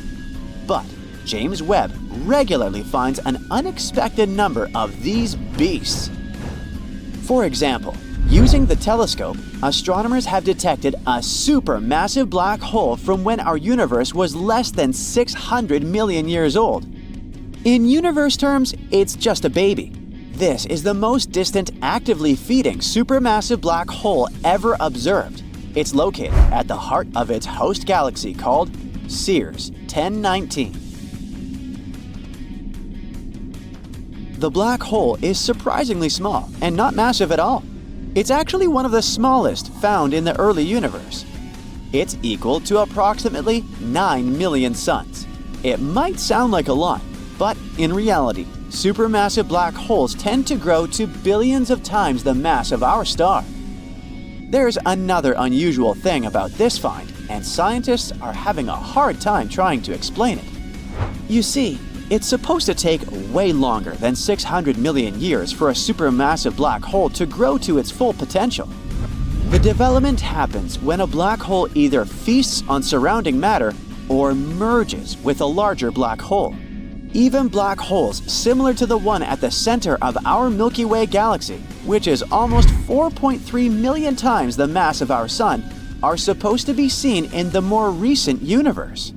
But James Webb regularly finds an unexpected number of these beasts. For example, using the telescope, astronomers have detected a supermassive black hole from when our universe was less than 600 million years old. In universe terms, it's just a baby. This is the most distant actively feeding supermassive black hole ever observed. It's located at the heart of its host galaxy called Sears 1019. The black hole is surprisingly small and not massive at all. It's actually one of the smallest found in the early universe. It's equal to approximately 9 million suns. It might sound like a lot, but in reality, supermassive black holes tend to grow to billions of times the mass of our star. There's another unusual thing about this find, and scientists are having a hard time trying to explain it. You see, it's supposed to take way longer than 600 million years for a supermassive black hole to grow to its full potential. The development happens when a black hole either feasts on surrounding matter or merges with a larger black hole. Even black holes similar to the one at the center of our Milky Way galaxy, which is almost 4.3 million times the mass of our Sun, are supposed to be seen in the more recent universe.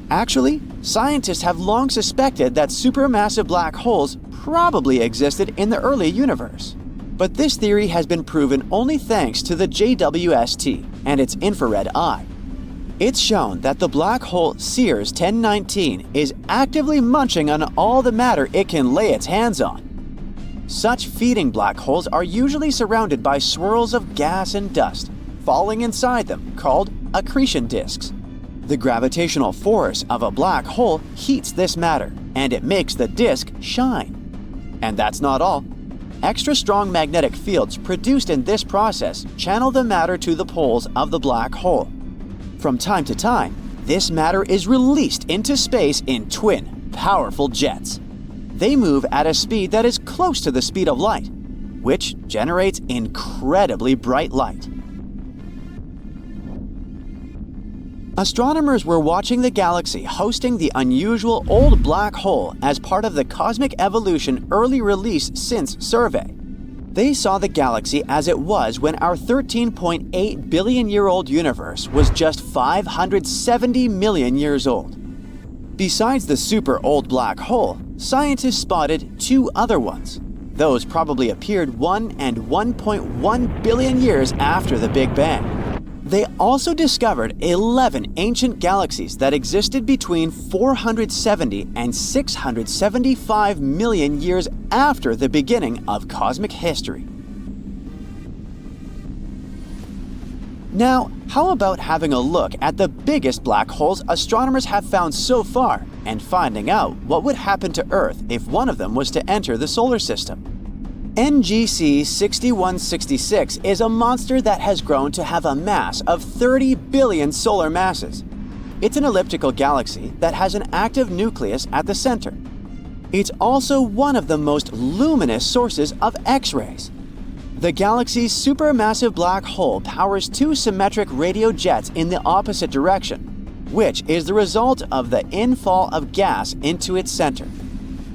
Actually, scientists have long suspected that supermassive black holes probably existed in the early universe. But this theory has been proven only thanks to the JWST and its infrared eye. It's shown that the black hole Sears 1019 is actively munching on all the matter it can lay its hands on. Such feeding black holes are usually surrounded by swirls of gas and dust, falling inside them, called accretion disks. The gravitational force of a black hole heats this matter, and it makes the disk shine. And that's not all. Extra strong magnetic fields produced in this process channel the matter to the poles of the black hole. From time to time, this matter is released into space in twin, powerful jets. They move at a speed that is close to the speed of light, which generates incredibly bright light. Astronomers were watching the galaxy hosting the unusual old black hole as part of the Cosmic Evolution Early Release Since survey. They saw the galaxy as it was when our 13.8 billion-year-old universe was just 570 million years old. Besides the super old black hole, scientists spotted two other ones. Those probably appeared 1 and 1.1 billion years after the Big Bang. They also discovered 11 ancient galaxies that existed between 470 and 675 million years after the beginning of cosmic history. Now, how about having a look at the biggest black holes astronomers have found so far and finding out what would happen to Earth if one of them was to enter the solar system? NGC 6166 is a monster that has grown to have a mass of 30 billion solar masses. It's an elliptical galaxy that has an active nucleus at the center. It's also one of the most luminous sources of X-rays. The galaxy's supermassive black hole powers two symmetric radio jets in the opposite direction, which is the result of the infall of gas into its center.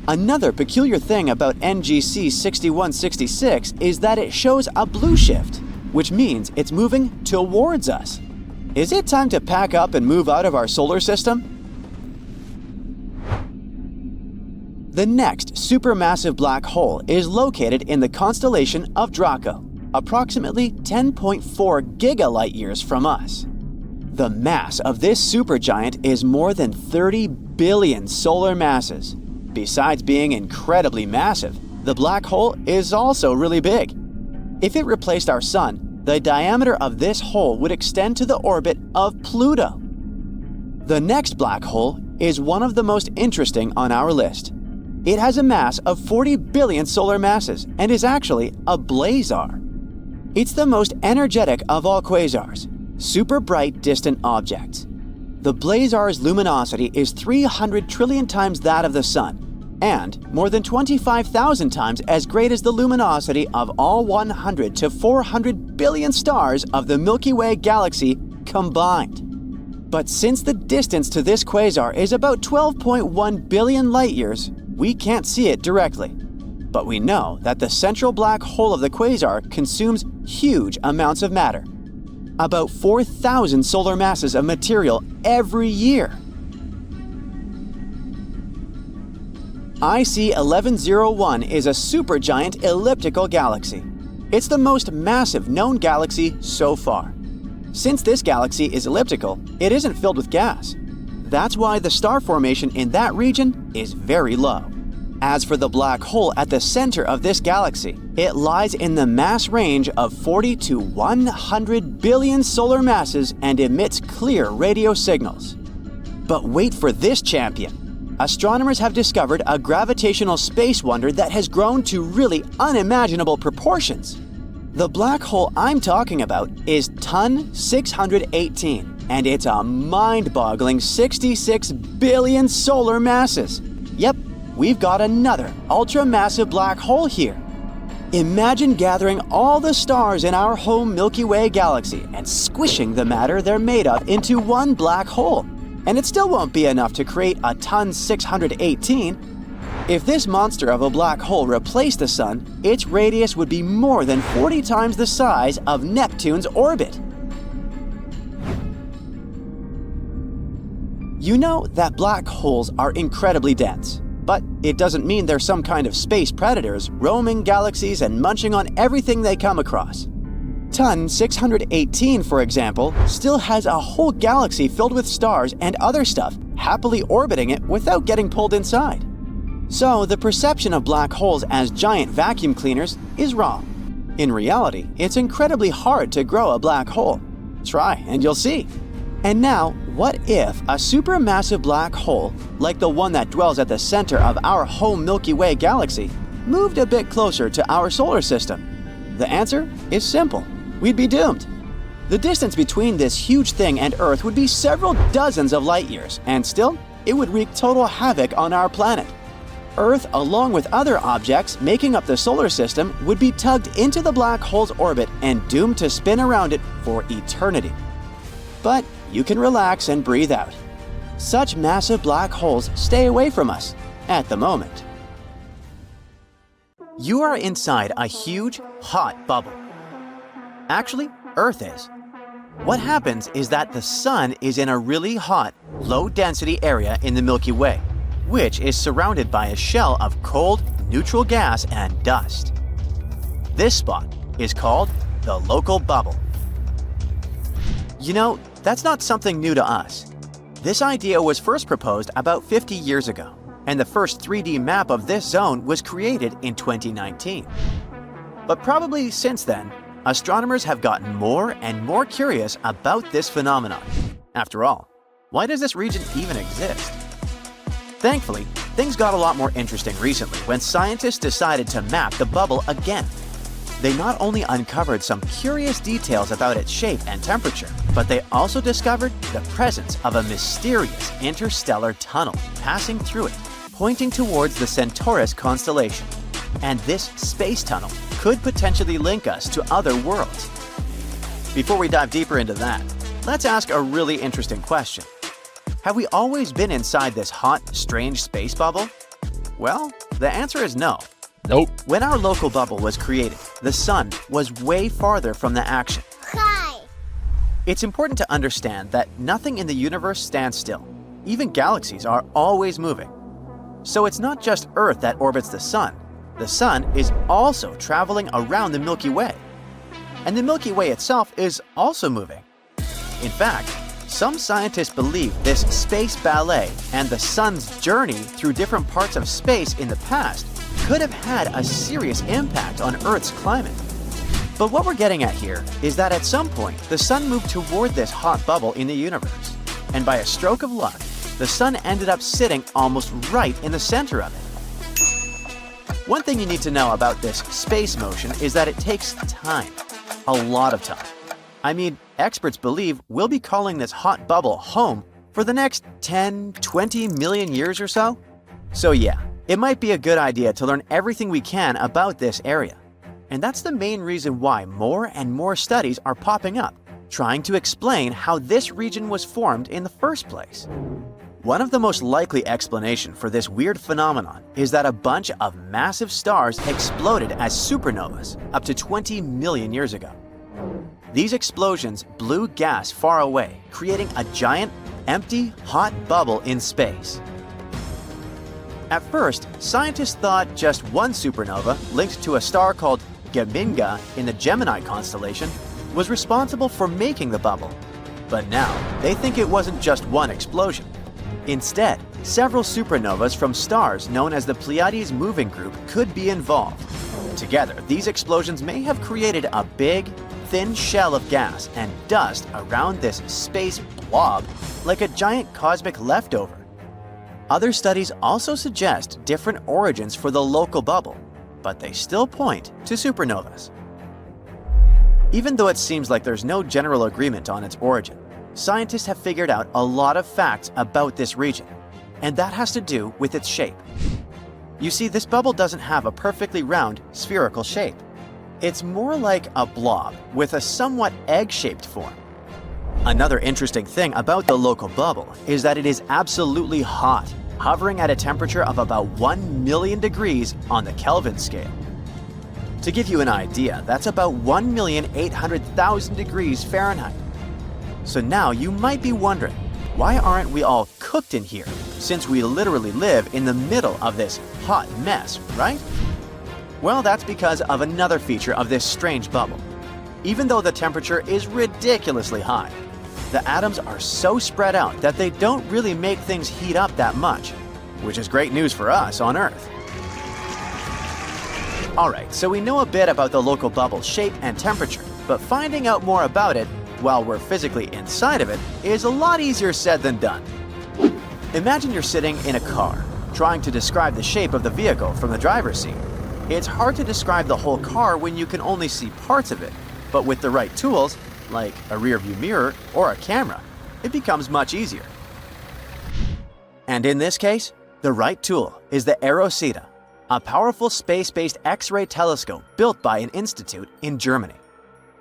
Another peculiar thing about NGC 6166 is that it shows a blue shift, which means it's moving towards us. Is it time to pack up and move out of our solar system? The next supermassive black hole is located in the constellation of Draco, approximately 10.4 gigalight-years from us. The mass of this supergiant is more than 30 billion solar masses. Besides being incredibly massive, the black hole is also really big. If it replaced our Sun, the diameter of this hole would extend to the orbit of Pluto. The next black hole is one of the most interesting on our list. It has a mass of 40 billion solar masses and is actually a blazar. It's the most energetic of all quasars, super bright distant objects. The blazar's luminosity is 300 trillion times that of the Sun, and more than 25,000 times as great as the luminosity of all 100 to 400 billion stars of the Milky Way galaxy combined. But since the distance to this quasar is about 12.1 billion light-years, we can't see it directly. But we know that the central black hole of the quasar consumes huge amounts of matter. About 4,000 solar masses of material every year. IC 1101 is a supergiant elliptical galaxy. It's the most massive known galaxy so far. Since this galaxy is elliptical, it isn't filled with gas. That's why the star formation in that region is very low. As for the black hole at the center of this galaxy, it lies in the mass range of 40 to 100 billion solar masses and emits clear radio signals. But wait for this champion. Astronomers have discovered a gravitational space wonder that has grown to really unimaginable proportions. The black hole I'm talking about is TON 618, and it's a mind-boggling 66 billion solar masses. Yep, we've got another ultra-massive black hole here. Imagine gathering all the stars in our home Milky Way galaxy and squishing the matter they're made of into one black hole. And it still won't be enough to create a ton 618. If this monster of a black hole replaced the Sun, its radius would be more than 40 times the size of Neptune's orbit. You know that black holes are incredibly dense, but it doesn't mean they're some kind of space predators roaming galaxies and munching on everything they come across. Ton 618, for example, still has a whole galaxy filled with stars and other stuff happily orbiting it without getting pulled inside. So the perception of black holes as giant vacuum cleaners is wrong. In reality, it's incredibly hard to grow a black hole. Try and you'll see. And now, what if a supermassive black hole, like the one that dwells at the center of our home Milky Way galaxy, moved a bit closer to our solar system? The answer is simple. We'd be doomed. The distance between this huge thing and Earth would be several dozens of light years, and still, it would wreak total havoc on our planet. Earth, along with other objects making up the solar system, would be tugged into the black hole's orbit and doomed to spin around it for eternity. But you can relax and breathe out. Such massive black holes stay away from us at the moment. You are inside a huge, hot bubble. Actually, Earth is. What happens is that the Sun is in a really hot, low-density area in the Milky Way, which is surrounded by a shell of cold, neutral gas and dust. This spot is called the local bubble. You know, that's not something new to us. This idea was first proposed about 50 years ago, and the first 3D map of this zone was created in 2019. But probably since then, astronomers have gotten more and more curious about this phenomenon. After all, why does this region even exist? Thankfully, things got a lot more interesting recently when scientists decided to map the bubble again. They not only uncovered some curious details about its shape and temperature, but they also discovered the presence of a mysterious interstellar tunnel passing through it, pointing towards the Centaurus constellation. And this space tunnel could potentially link us to other worlds. Before we dive deeper into that, let's ask a really interesting question. Have we always been inside this hot, strange space bubble? Well, the answer is no. Nope. When our local bubble was created, the Sun was way farther from the action. Hi. It's important to understand that nothing in the universe stands still. Even galaxies are always moving. So it's not just Earth that orbits the Sun. The Sun is also traveling around the Milky Way. And the Milky Way itself is also moving. In fact, some scientists believe this space ballet and the Sun's journey through different parts of space in the past could have had a serious impact on Earth's climate. But what we're getting at here is that at some point, the Sun moved toward this hot bubble in the universe. And by a stroke of luck, the Sun ended up sitting almost right in the center of it. One thing you need to know about this space motion is that it takes time. A lot of time. I mean, experts believe we'll be calling this hot bubble home for the next 10, 20 million years or so. So yeah, it might be a good idea to learn everything we can about this area. And that's the main reason why more and more studies are popping up, trying to explain how this region was formed in the first place. One of the most likely explanations for this weird phenomenon is that a bunch of massive stars exploded as supernovas up to 20 million years ago. These explosions blew gas far away, creating a giant, empty, hot bubble in space. At first, scientists thought just one supernova, linked to a star called Geminga in the Gemini constellation, was responsible for making the bubble. But now, they think it wasn't just one explosion. Instead, several supernovas from stars known as the Pleiades moving group could be involved. Together, these explosions may have created a big, thin shell of gas and dust around this space blob, like a giant cosmic leftover. Other studies also suggest different origins for the local bubble, but they still point to supernovas. Even though it seems like there's no general agreement on its origin, scientists have figured out a lot of facts about this region, and that has to do with its shape. You see, this bubble doesn't have a perfectly round, spherical shape. It's more like a blob with a somewhat egg-shaped form. Another interesting thing about the local bubble is that it is absolutely hot, hovering at a temperature of about 1 million degrees on the Kelvin scale. To give you an idea, that's about 1,800,000 degrees Fahrenheit. So now you might be wondering, why aren't we all cooked in here, since we literally live in the middle of this hot mess, right? Well, that's because of another feature of this strange bubble. Even though the temperature is ridiculously high, the atoms are so spread out that they don't really make things heat up that much, which is great news for us on Earth. Alright, so we know a bit about the local bubble's shape and temperature, but finding out more about it while we're physically inside of it is a lot easier said than done. Imagine you're sitting in a car, trying to describe the shape of the vehicle from the driver's seat. It's hard to describe the whole car when you can only see parts of it, but with the right tools, like a rear-view mirror or a camera, it becomes much easier. And in this case, the right tool is the Rosetta, a powerful space-based X-ray telescope built by an institute in Germany.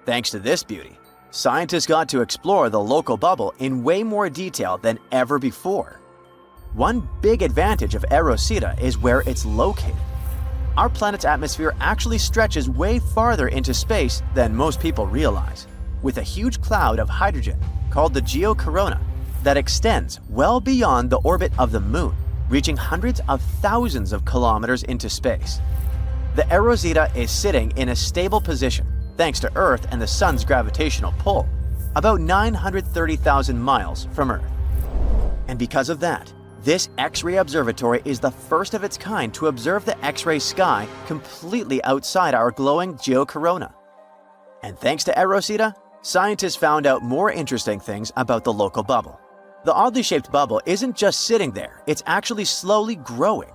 Thanks to this beauty, scientists got to explore the local bubble in way more detail than ever before. One big advantage of Rosetta is where it's located. Our planet's atmosphere actually stretches way farther into space than most people realize, with a huge cloud of hydrogen called the geocorona that extends well beyond the orbit of the Moon, reaching hundreds of thousands of kilometers into space. The Rosetta is sitting in a stable position thanks to Earth and the Sun's gravitational pull, about 930,000 miles from Earth. And because of that, this X-ray observatory is the first of its kind to observe the X-ray sky completely outside our glowing geocorona. And thanks to Rosetta, scientists found out more interesting things about the local bubble. The oddly shaped bubble isn't just sitting there, it's actually slowly growing.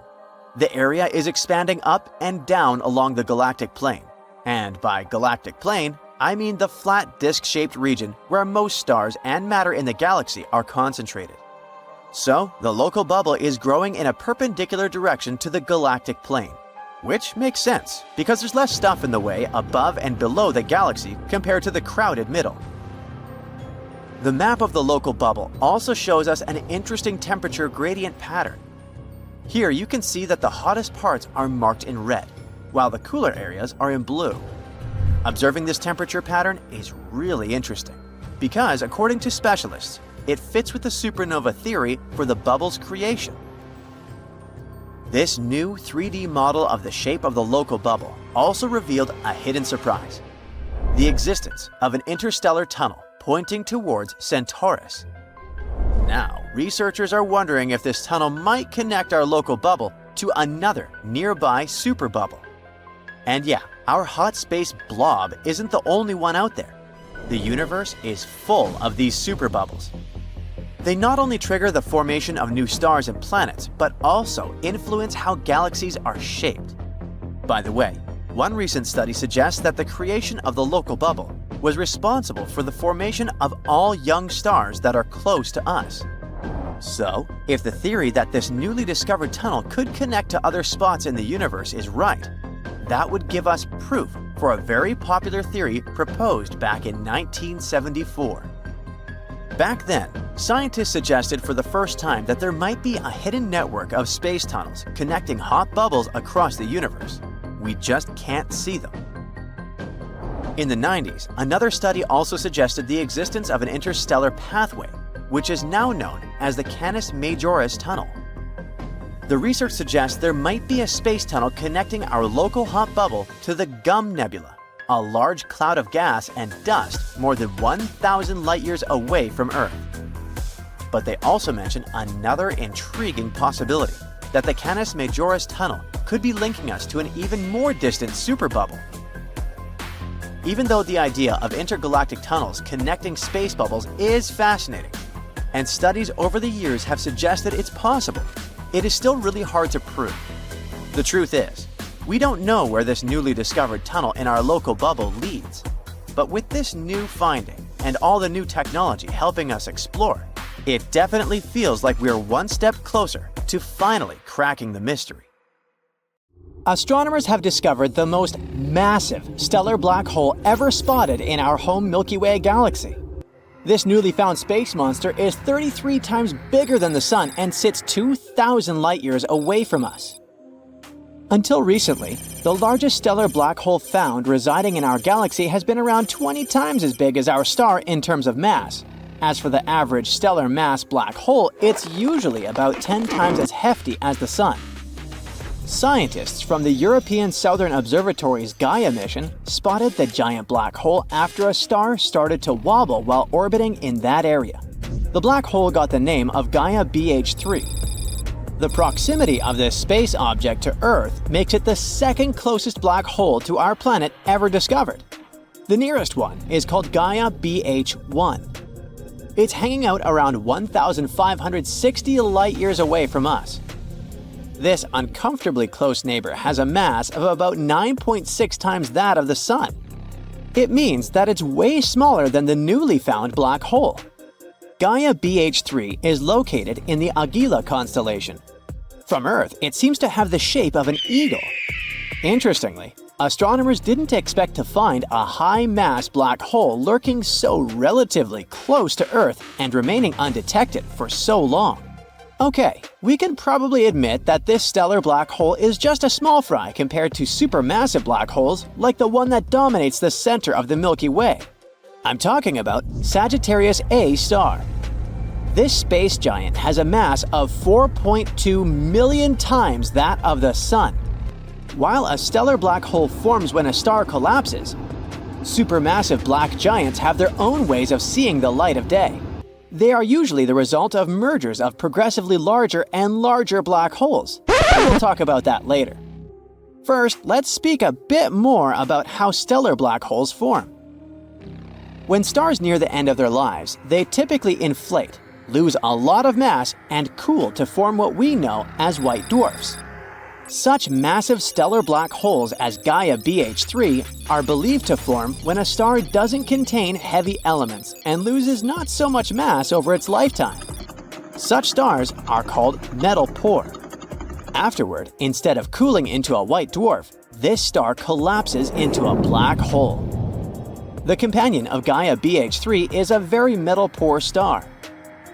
The area is expanding up and down along the galactic plane. And by galactic plane, I mean the flat disc-shaped region where most stars and matter in the galaxy are concentrated. So, the local bubble is growing in a perpendicular direction to the galactic plane, which makes sense because there's less stuff in the way above and below the galaxy compared to the crowded middle. The map of the local bubble also shows us an interesting temperature gradient pattern. Here you can see that the hottest parts are marked in red, while the cooler areas are in blue. Observing this temperature pattern is really interesting, because according to specialists, it fits with the supernova theory for the bubble's creation. This new 3D model of the shape of the local bubble also revealed a hidden surprise: the existence of an interstellar tunnel pointing towards Centaurus. Now, researchers are wondering if this tunnel might connect our local bubble to another nearby superbubble. And yeah, our hot space blob isn't the only one out there. The universe is full of these superbubbles. They not only trigger the formation of new stars and planets, but also influence how galaxies are shaped. By the way, one recent study suggests that the creation of the local bubble was responsible for the formation of all young stars that are close to us. So, if the theory that this newly discovered tunnel could connect to other spots in the universe is right, that would give us proof for a very popular theory proposed back in 1974. Back then, scientists suggested for the first time that there might be a hidden network of space tunnels connecting hot bubbles across the universe. We just can't see them. In the 90s, another study also suggested the existence of an interstellar pathway, which is now known as the Canis Majoris Tunnel. The research suggests there might be a space tunnel connecting our local hot bubble to the Gum Nebula, a large cloud of gas and dust more than 1,000 light-years away from Earth. But they also mention another intriguing possibility, that the Canis Majoris Tunnel could be linking us to an even more distant superbubble. Even though the idea of intergalactic tunnels connecting space bubbles is fascinating, and studies over the years have suggested it's possible, it is still really hard to prove. The truth is, we don't know where this newly discovered tunnel in our local bubble leads. But with this new finding and all the new technology helping us explore, it definitely feels like we're one step closer to finally cracking the mystery. Astronomers have discovered the most massive stellar black hole ever spotted in our home Milky Way galaxy. This newly found space monster is 33 times bigger than the Sun and sits 2,000 light-years away from us. Until recently, the largest stellar black hole found residing in our galaxy has been around 20 times as big as our star in terms of mass. As for the average stellar mass black hole, it's usually about 10 times as hefty as the Sun. Scientists from the European Southern Observatory's Gaia mission spotted the giant black hole after a star started to wobble while orbiting in that area. The black hole got the name of Gaia BH3. The proximity of this space object to Earth makes it the second closest black hole to our planet ever discovered. The nearest one is called Gaia BH1. It's hanging out around 1,560 light-years away from us. This uncomfortably close neighbor has a mass of about 9.6 times that of the Sun. It means that it's way smaller than the newly found black hole. Gaia BH3 is located in the Agila constellation. From Earth, it seems to have the shape of an eagle. Interestingly, astronomers didn't expect to find a high-mass black hole lurking so relatively close to Earth and remaining undetected for so long. Okay, we can probably admit that this stellar black hole is just a small fry compared to supermassive black holes like the one that dominates the center of the Milky Way. I'm talking about Sagittarius A star. This space giant has a mass of 4.2 million times that of the Sun. While a stellar black hole forms when a star collapses, supermassive black giants have their own ways of seeing the light of day. They are usually the result of mergers of progressively larger and larger black holes. We'll talk about that later. First, let's speak a bit more about how stellar black holes form. When stars near the end of their lives, they typically inflate, lose a lot of mass, and cool to form what we know as white dwarfs. Such massive stellar black holes as Gaia BH3 are believed to form when a star doesn't contain heavy elements and loses not so much mass over its lifetime. Such stars are called metal poor. Afterward, instead of cooling into a white dwarf, this star collapses into a black hole. The companion of Gaia BH3 is a very metal poor star.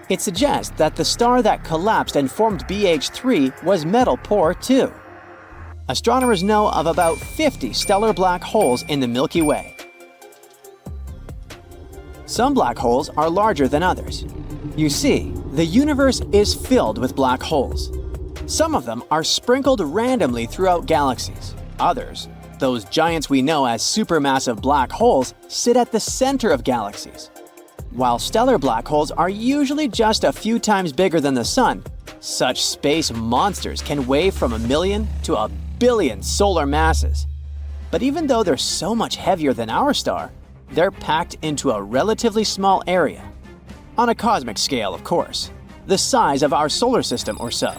It suggests that the star that collapsed and formed BH3 was metal poor too. Astronomers know of about 50 stellar black holes in the Milky Way. Some black holes are larger than others. You see, the universe is filled with black holes. Some of them are sprinkled randomly throughout galaxies. Others, those giants we know as supermassive black holes, sit at the center of galaxies. While stellar black holes are usually just a few times bigger than the Sun, such space monsters can weigh from 1 million to 1 billion solar masses. But even though they're so much heavier than our star, they're packed into a relatively small area. On a cosmic scale, of course, the size of our solar system or so.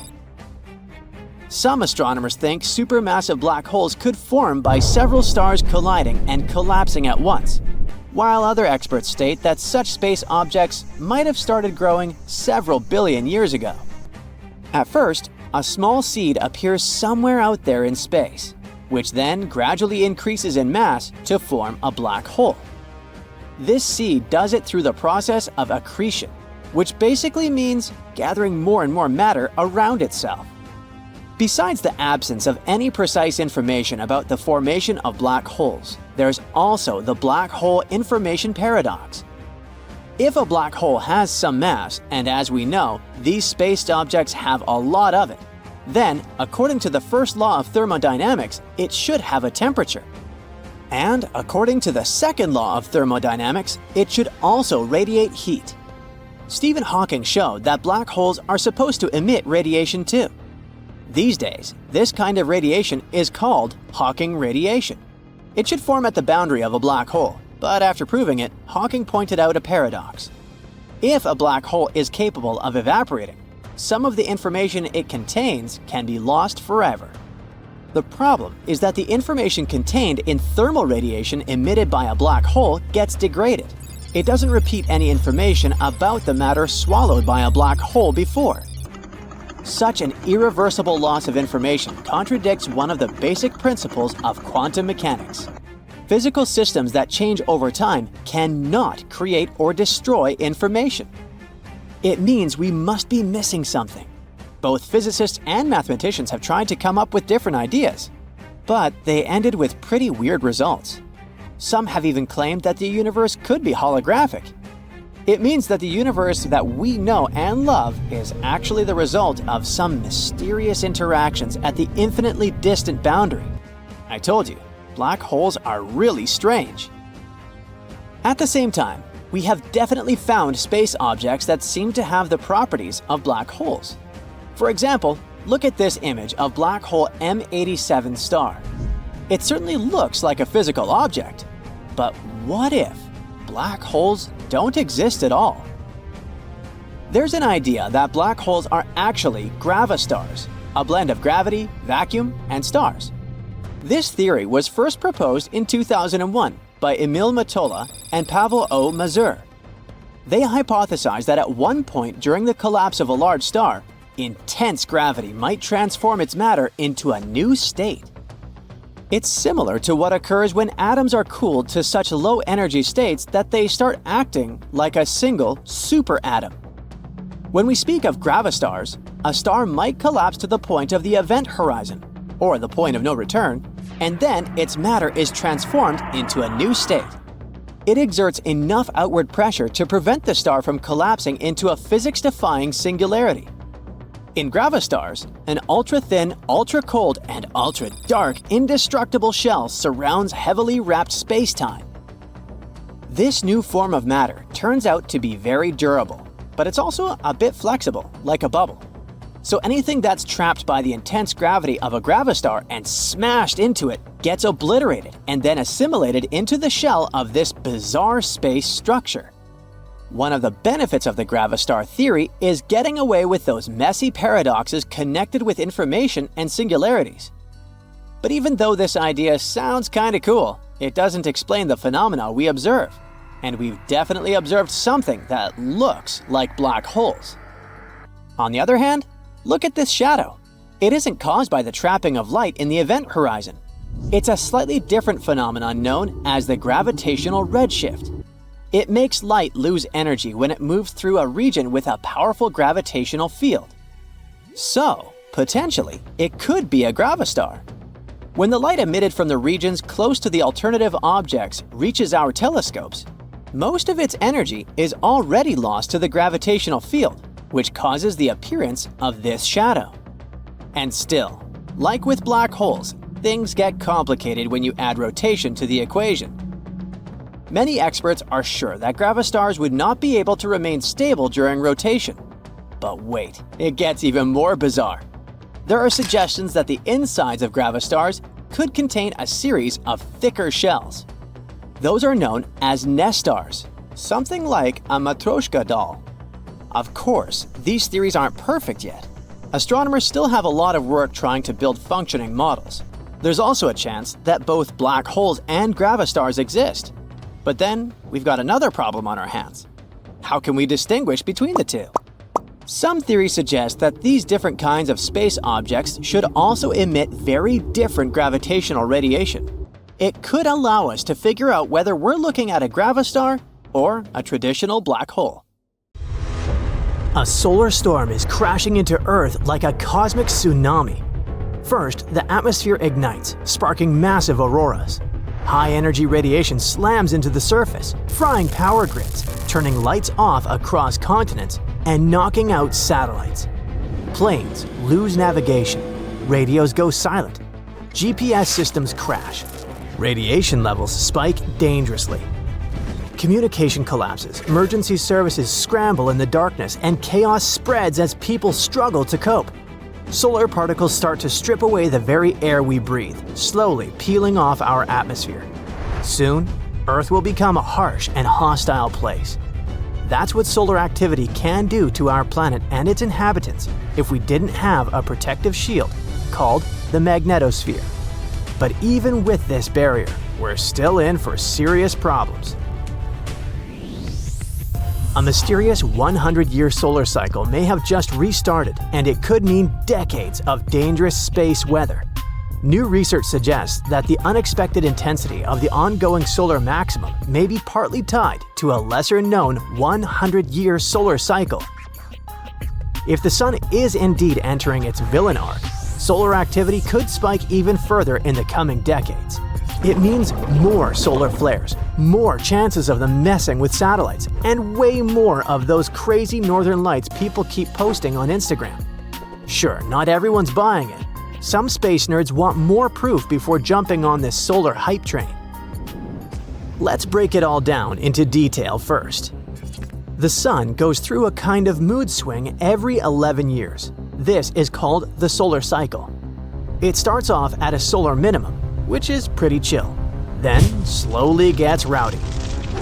Some astronomers think supermassive black holes could form by several stars colliding and collapsing at once, while other experts state that such space objects might have started growing several billion years ago. At first, a small seed appears somewhere out there in space, which then gradually increases in mass to form a black hole. This seed does it through the process of accretion, which basically means gathering more and more matter around itself. Besides the absence of any precise information about the formation of black holes, there's also the black hole information paradox. If a black hole has some mass, and as we know, these spaced objects have a lot of it, then, according to the first law of thermodynamics, it should have a temperature. And according to the second law of thermodynamics, it should also radiate heat. Stephen Hawking showed that black holes are supposed to emit radiation too. These days, this kind of radiation is called Hawking radiation. It should form at the boundary of a black hole, but after proving it, Hawking pointed out a paradox. If a black hole is capable of evaporating, some of the information it contains can be lost forever. The problem is that the information contained in thermal radiation emitted by a black hole gets degraded. It doesn't repeat any information about the matter swallowed by a black hole before. Such an irreversible loss of information contradicts one of the basic principles of quantum mechanics. Physical systems that change over time cannot create or destroy information. It means we must be missing something. Both physicists and mathematicians have tried to come up with different ideas, but they ended with pretty weird results. Some have even claimed that the universe could be holographic. It means that the universe that we know and love is actually the result of some mysterious interactions at the infinitely distant boundary. I told you, black holes are really strange. At the same time, we have definitely found space objects that seem to have the properties of black holes. For example, look at this image of black hole M87 star. It certainly looks like a physical object, but what if black holes don't exist at all? There's an idea that black holes are actually gravastars, a blend of gravity, vacuum, and stars. This theory was first proposed in 2001 by Emil Matola and Pavel O. Mazur. They hypothesized that at one point during the collapse of a large star, intense gravity might transform its matter into a new state. It's similar to what occurs when atoms are cooled to such low energy states that they start acting like a single superatom. When we speak of gravastars, a star might collapse to the point of the event horizon, or the point of no return, and then its matter is transformed into a new state. It exerts enough outward pressure to prevent the star from collapsing into a physics-defying singularity. In gravastars, an ultra-thin, ultra-cold, and ultra-dark indestructible shell surrounds heavily wrapped space-time. This new form of matter turns out to be very durable, but it's also a bit flexible, like a bubble. So anything that's trapped by the intense gravity of a gravastar and smashed into it gets obliterated and then assimilated into the shell of this bizarre space structure. One of the benefits of the gravastar theory is getting away with those messy paradoxes connected with information and singularities. But even though this idea sounds kinda cool, it doesn't explain the phenomena we observe. And we've definitely observed something that looks like black holes. On the other hand, look at this shadow. It isn't caused by the trapping of light in the event horizon. It's a slightly different phenomenon known as the gravitational redshift. It makes light lose energy when it moves through a region with a powerful gravitational field. So, potentially, it could be a gravastar. When the light emitted from the regions close to the alternative objects reaches our telescopes, most of its energy is already lost to the gravitational field, which causes the appearance of this shadow. And still, like with black holes, things get complicated when you add rotation to the equation. Many experts are sure that gravastars would not be able to remain stable during rotation. But wait, it gets even more bizarre. There are suggestions that the insides of gravastars could contain a series of thicker shells. Those are known as nestars, something like a matryoshka doll. Of course, these theories aren't perfect yet. Astronomers still have a lot of work trying to build functioning models. There's also a chance that both black holes and gravastars exist. But then, we've got another problem on our hands. How can we distinguish between the two? Some theories suggest that these different kinds of space objects should also emit very different gravitational radiation. It could allow us to figure out whether we're looking at a gravastar or a traditional black hole. A solar storm is crashing into Earth like a cosmic tsunami. First, the atmosphere ignites, sparking massive auroras. High-energy radiation slams into the surface, frying power grids, turning lights off across continents, and knocking out satellites. Planes lose navigation, radios go silent, GPS systems crash, radiation levels spike dangerously. Communication collapses, emergency services scramble in the darkness, and chaos spreads as people struggle to cope. Solar particles start to strip away the very air we breathe, slowly peeling off our atmosphere. Soon, Earth will become a harsh and hostile place. That's what solar activity can do to our planet and its inhabitants if we didn't have a protective shield called the magnetosphere. But even with this barrier, we're still in for serious problems. A mysterious 100-year solar cycle may have just restarted, and it could mean decades of dangerous space weather. New research suggests that the unexpected intensity of the ongoing solar maximum may be partly tied to a lesser-known 100-year solar cycle. If the Sun is indeed entering its villain arc, solar activity could spike even further in the coming decades. It means more solar flares, more chances of them messing with satellites, and way more of those crazy northern lights people keep posting on Instagram. Sure, not everyone's buying it. Some space nerds want more proof before jumping on this solar hype train. Let's break it all down into detail first. The Sun goes through a kind of mood swing every 11 years. This is called the solar cycle. It starts off at a solar minimum, which is pretty chill, then slowly gets rowdy.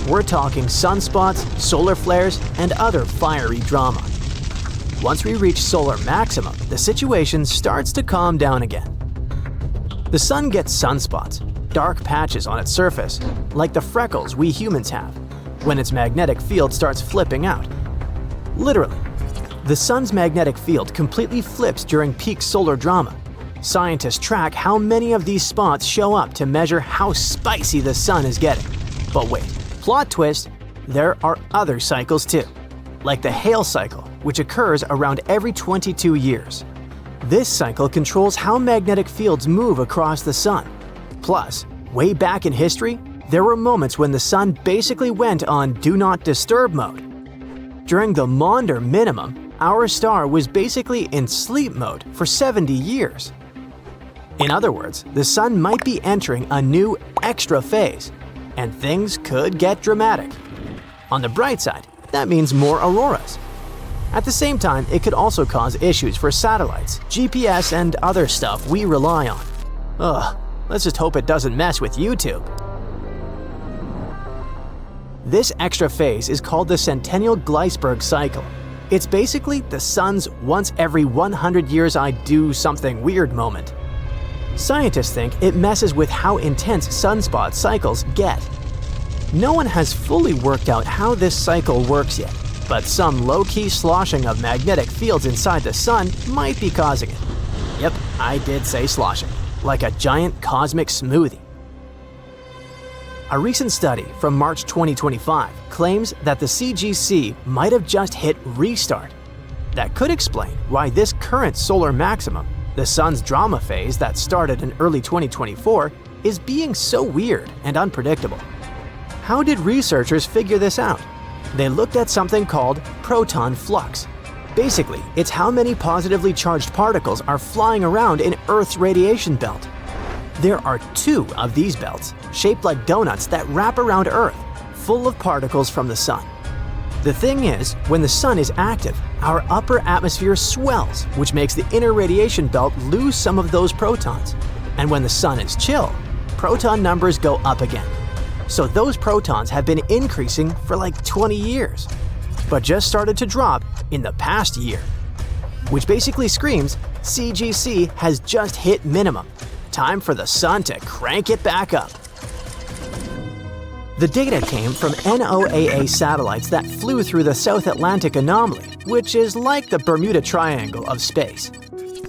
We're talking sunspots, solar flares, and other fiery drama. Once we reach solar maximum, the situation starts to calm down again. The Sun gets sunspots, dark patches on its surface, like the freckles we humans have, when its magnetic field starts flipping out. Literally, the Sun's magnetic field completely flips during peak solar drama. Scientists track how many of these spots show up to measure how spicy the Sun is getting. But wait, plot twist, there are other cycles too, like the Hale cycle, which occurs around every 22 years. This cycle controls how magnetic fields move across the Sun. Plus, way back in history, there were moments when the Sun basically went on Do Not Disturb mode. During the Maunder minimum, our star was basically in sleep mode for 70 years. In other words, the Sun might be entering a new extra phase, and things could get dramatic. On the bright side, that means more auroras. At the same time, it could also cause issues for satellites, GPS, and other stuff we rely on. Ugh, let's just hope it doesn't mess with YouTube. This extra phase is called the Centennial Gleisberg cycle. It's basically the Sun's once every 100 years I do something weird moment. Scientists think it messes with how intense sunspot cycles get. No one has fully worked out how this cycle works yet, but some low-key sloshing of magnetic fields inside the Sun might be causing it. Yep, I did say sloshing, like a giant cosmic smoothie. A recent study from March 2025 claims that the CGC might have just hit restart. That could explain why this current solar maximum, the Sun's drama phase that started in early 2024, is being so weird and unpredictable. How did researchers figure this out? They looked at something called proton flux. Basically, it's how many positively charged particles are flying around in Earth's radiation belt. There are 2 of these belts, shaped like donuts that wrap around Earth, full of particles from the Sun. The thing is, when the Sun is active, our upper atmosphere swells, which makes the inner radiation belt lose some of those protons. And when the Sun is chill, proton numbers go up again. So those protons have been increasing for like 20 years, but just started to drop in the past year. Which basically screams, CGC has just hit minimum. Time for the Sun to crank it back up. The data came from NOAA satellites that flew through the South Atlantic anomaly, which is like the Bermuda Triangle of space.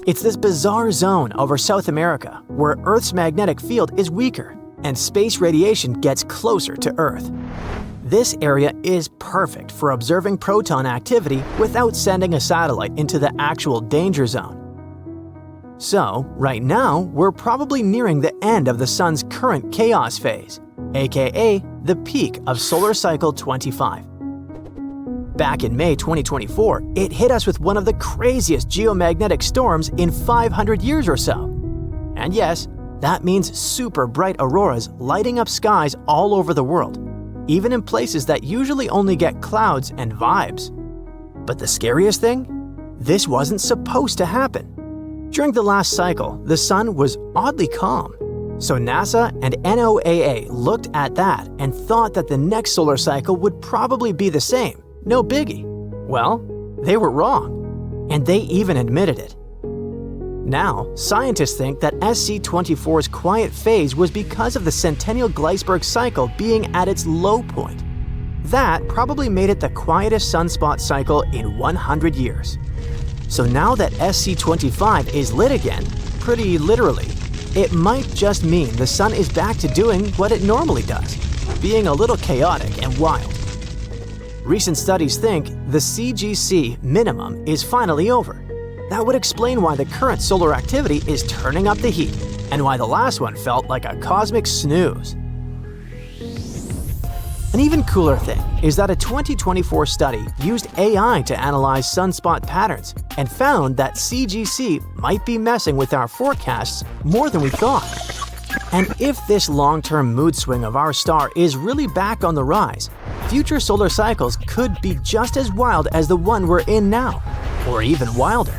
It's this bizarre zone over South America where Earth's magnetic field is weaker and space radiation gets closer to Earth. This area is perfect for observing proton activity without sending a satellite into the actual danger zone. So, right now, we're probably nearing the end of the Sun's current chaos phase, aka the peak of solar cycle 25. Back in May 2024, it hit us with one of the craziest geomagnetic storms in 500 years or so. And yes, that means super bright auroras lighting up skies all over the world, even in places that usually only get clouds and vibes. But the scariest thing? This wasn't supposed to happen. During the last cycle, the Sun was oddly calm. So NASA and NOAA looked at that and thought that the next solar cycle would probably be the same. No biggie. Well, they were wrong. And they even admitted it. Now, scientists think that SC24's quiet phase was because of the Centennial Gleisberg cycle being at its low point. That probably made it the quietest sunspot cycle in 100 years. So now that SC25 is lit again, pretty literally, It might just mean the sun is back to doing what it normally does, being a little chaotic and wild. Recent studies think the CGC minimum is finally over. That would explain why the current solar activity is turning up the heat, and why the last one felt like a cosmic snooze. An even cooler thing is that a 2024 study used AI to analyze sunspot patterns and found that CGC might be messing with our forecasts more than we thought. And if this long-term mood swing of our star is really back on the rise, future solar cycles could be just as wild as the one we're in now, or even wilder.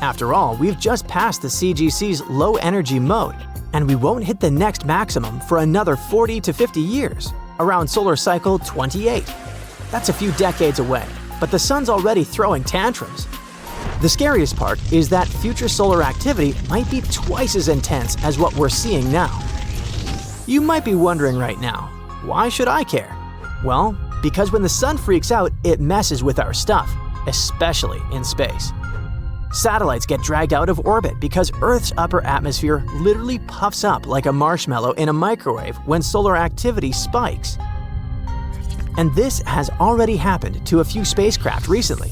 After all, we've just passed the CGC's low-energy mode, and we won't hit the next maximum for another 40 to 50 years, around solar cycle 28. That's a few decades away, but the sun's already throwing tantrums. The scariest part is that future solar activity might be twice as intense as what we're seeing now. You might be wondering right now, why should I care? Well, because when the sun freaks out, it messes with our stuff, especially in space. Satellites get dragged out of orbit because Earth's upper atmosphere literally puffs up like a marshmallow in a microwave when solar activity spikes. And this has already happened to a few spacecraft recently.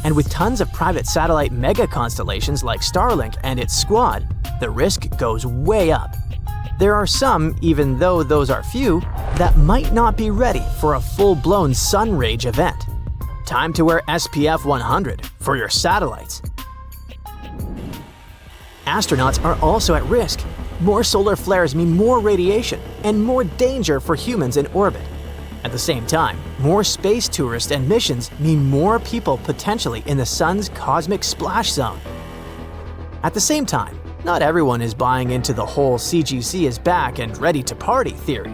And with tons of private satellite mega constellations like Starlink and its squad, the risk goes way up. There are some, even though those are few, that might not be ready for a full-blown sun rage event. Time to wear SPF 100 for your satellites. Astronauts are also at risk. More solar flares mean more radiation and more danger for humans in orbit. At the same time, more space tourists and missions mean more people potentially in the sun's cosmic splash zone. At the same time, not everyone is buying into the whole CGC is back and ready to party theory.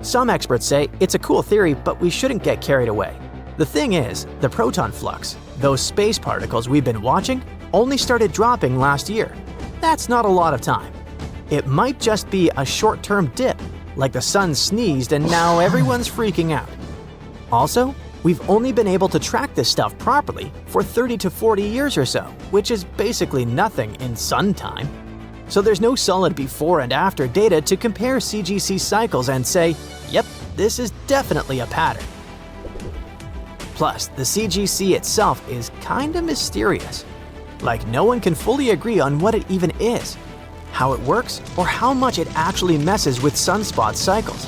Some experts say it's a cool theory, but we shouldn't get carried away. The thing is, the proton flux, those space particles we've been watching, only started dropping last year. That's not a lot of time. It might just be a short-term dip, like the sun sneezed and now everyone's freaking out. Also, we've only been able to track this stuff properly for 30 to 40 years or so, which is basically nothing in sun time. So there's no solid before and after data to compare CGC cycles and say, yep, this is definitely a pattern. Plus, the CGC itself is kinda mysterious. Like no one can fully agree on what it even is, how it works, or how much it actually messes with sunspot cycles.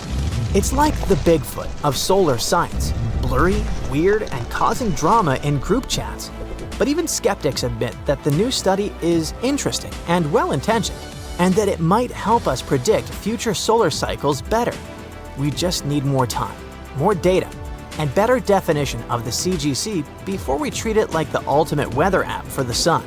It's like the Bigfoot of solar science, blurry, weird, and causing drama in group chats. But even skeptics admit that the new study is interesting and well-intentioned, and that it might help us predict future solar cycles better. We just need more time, more data, and better definition of the CGC before we treat it like the ultimate weather app for the sun.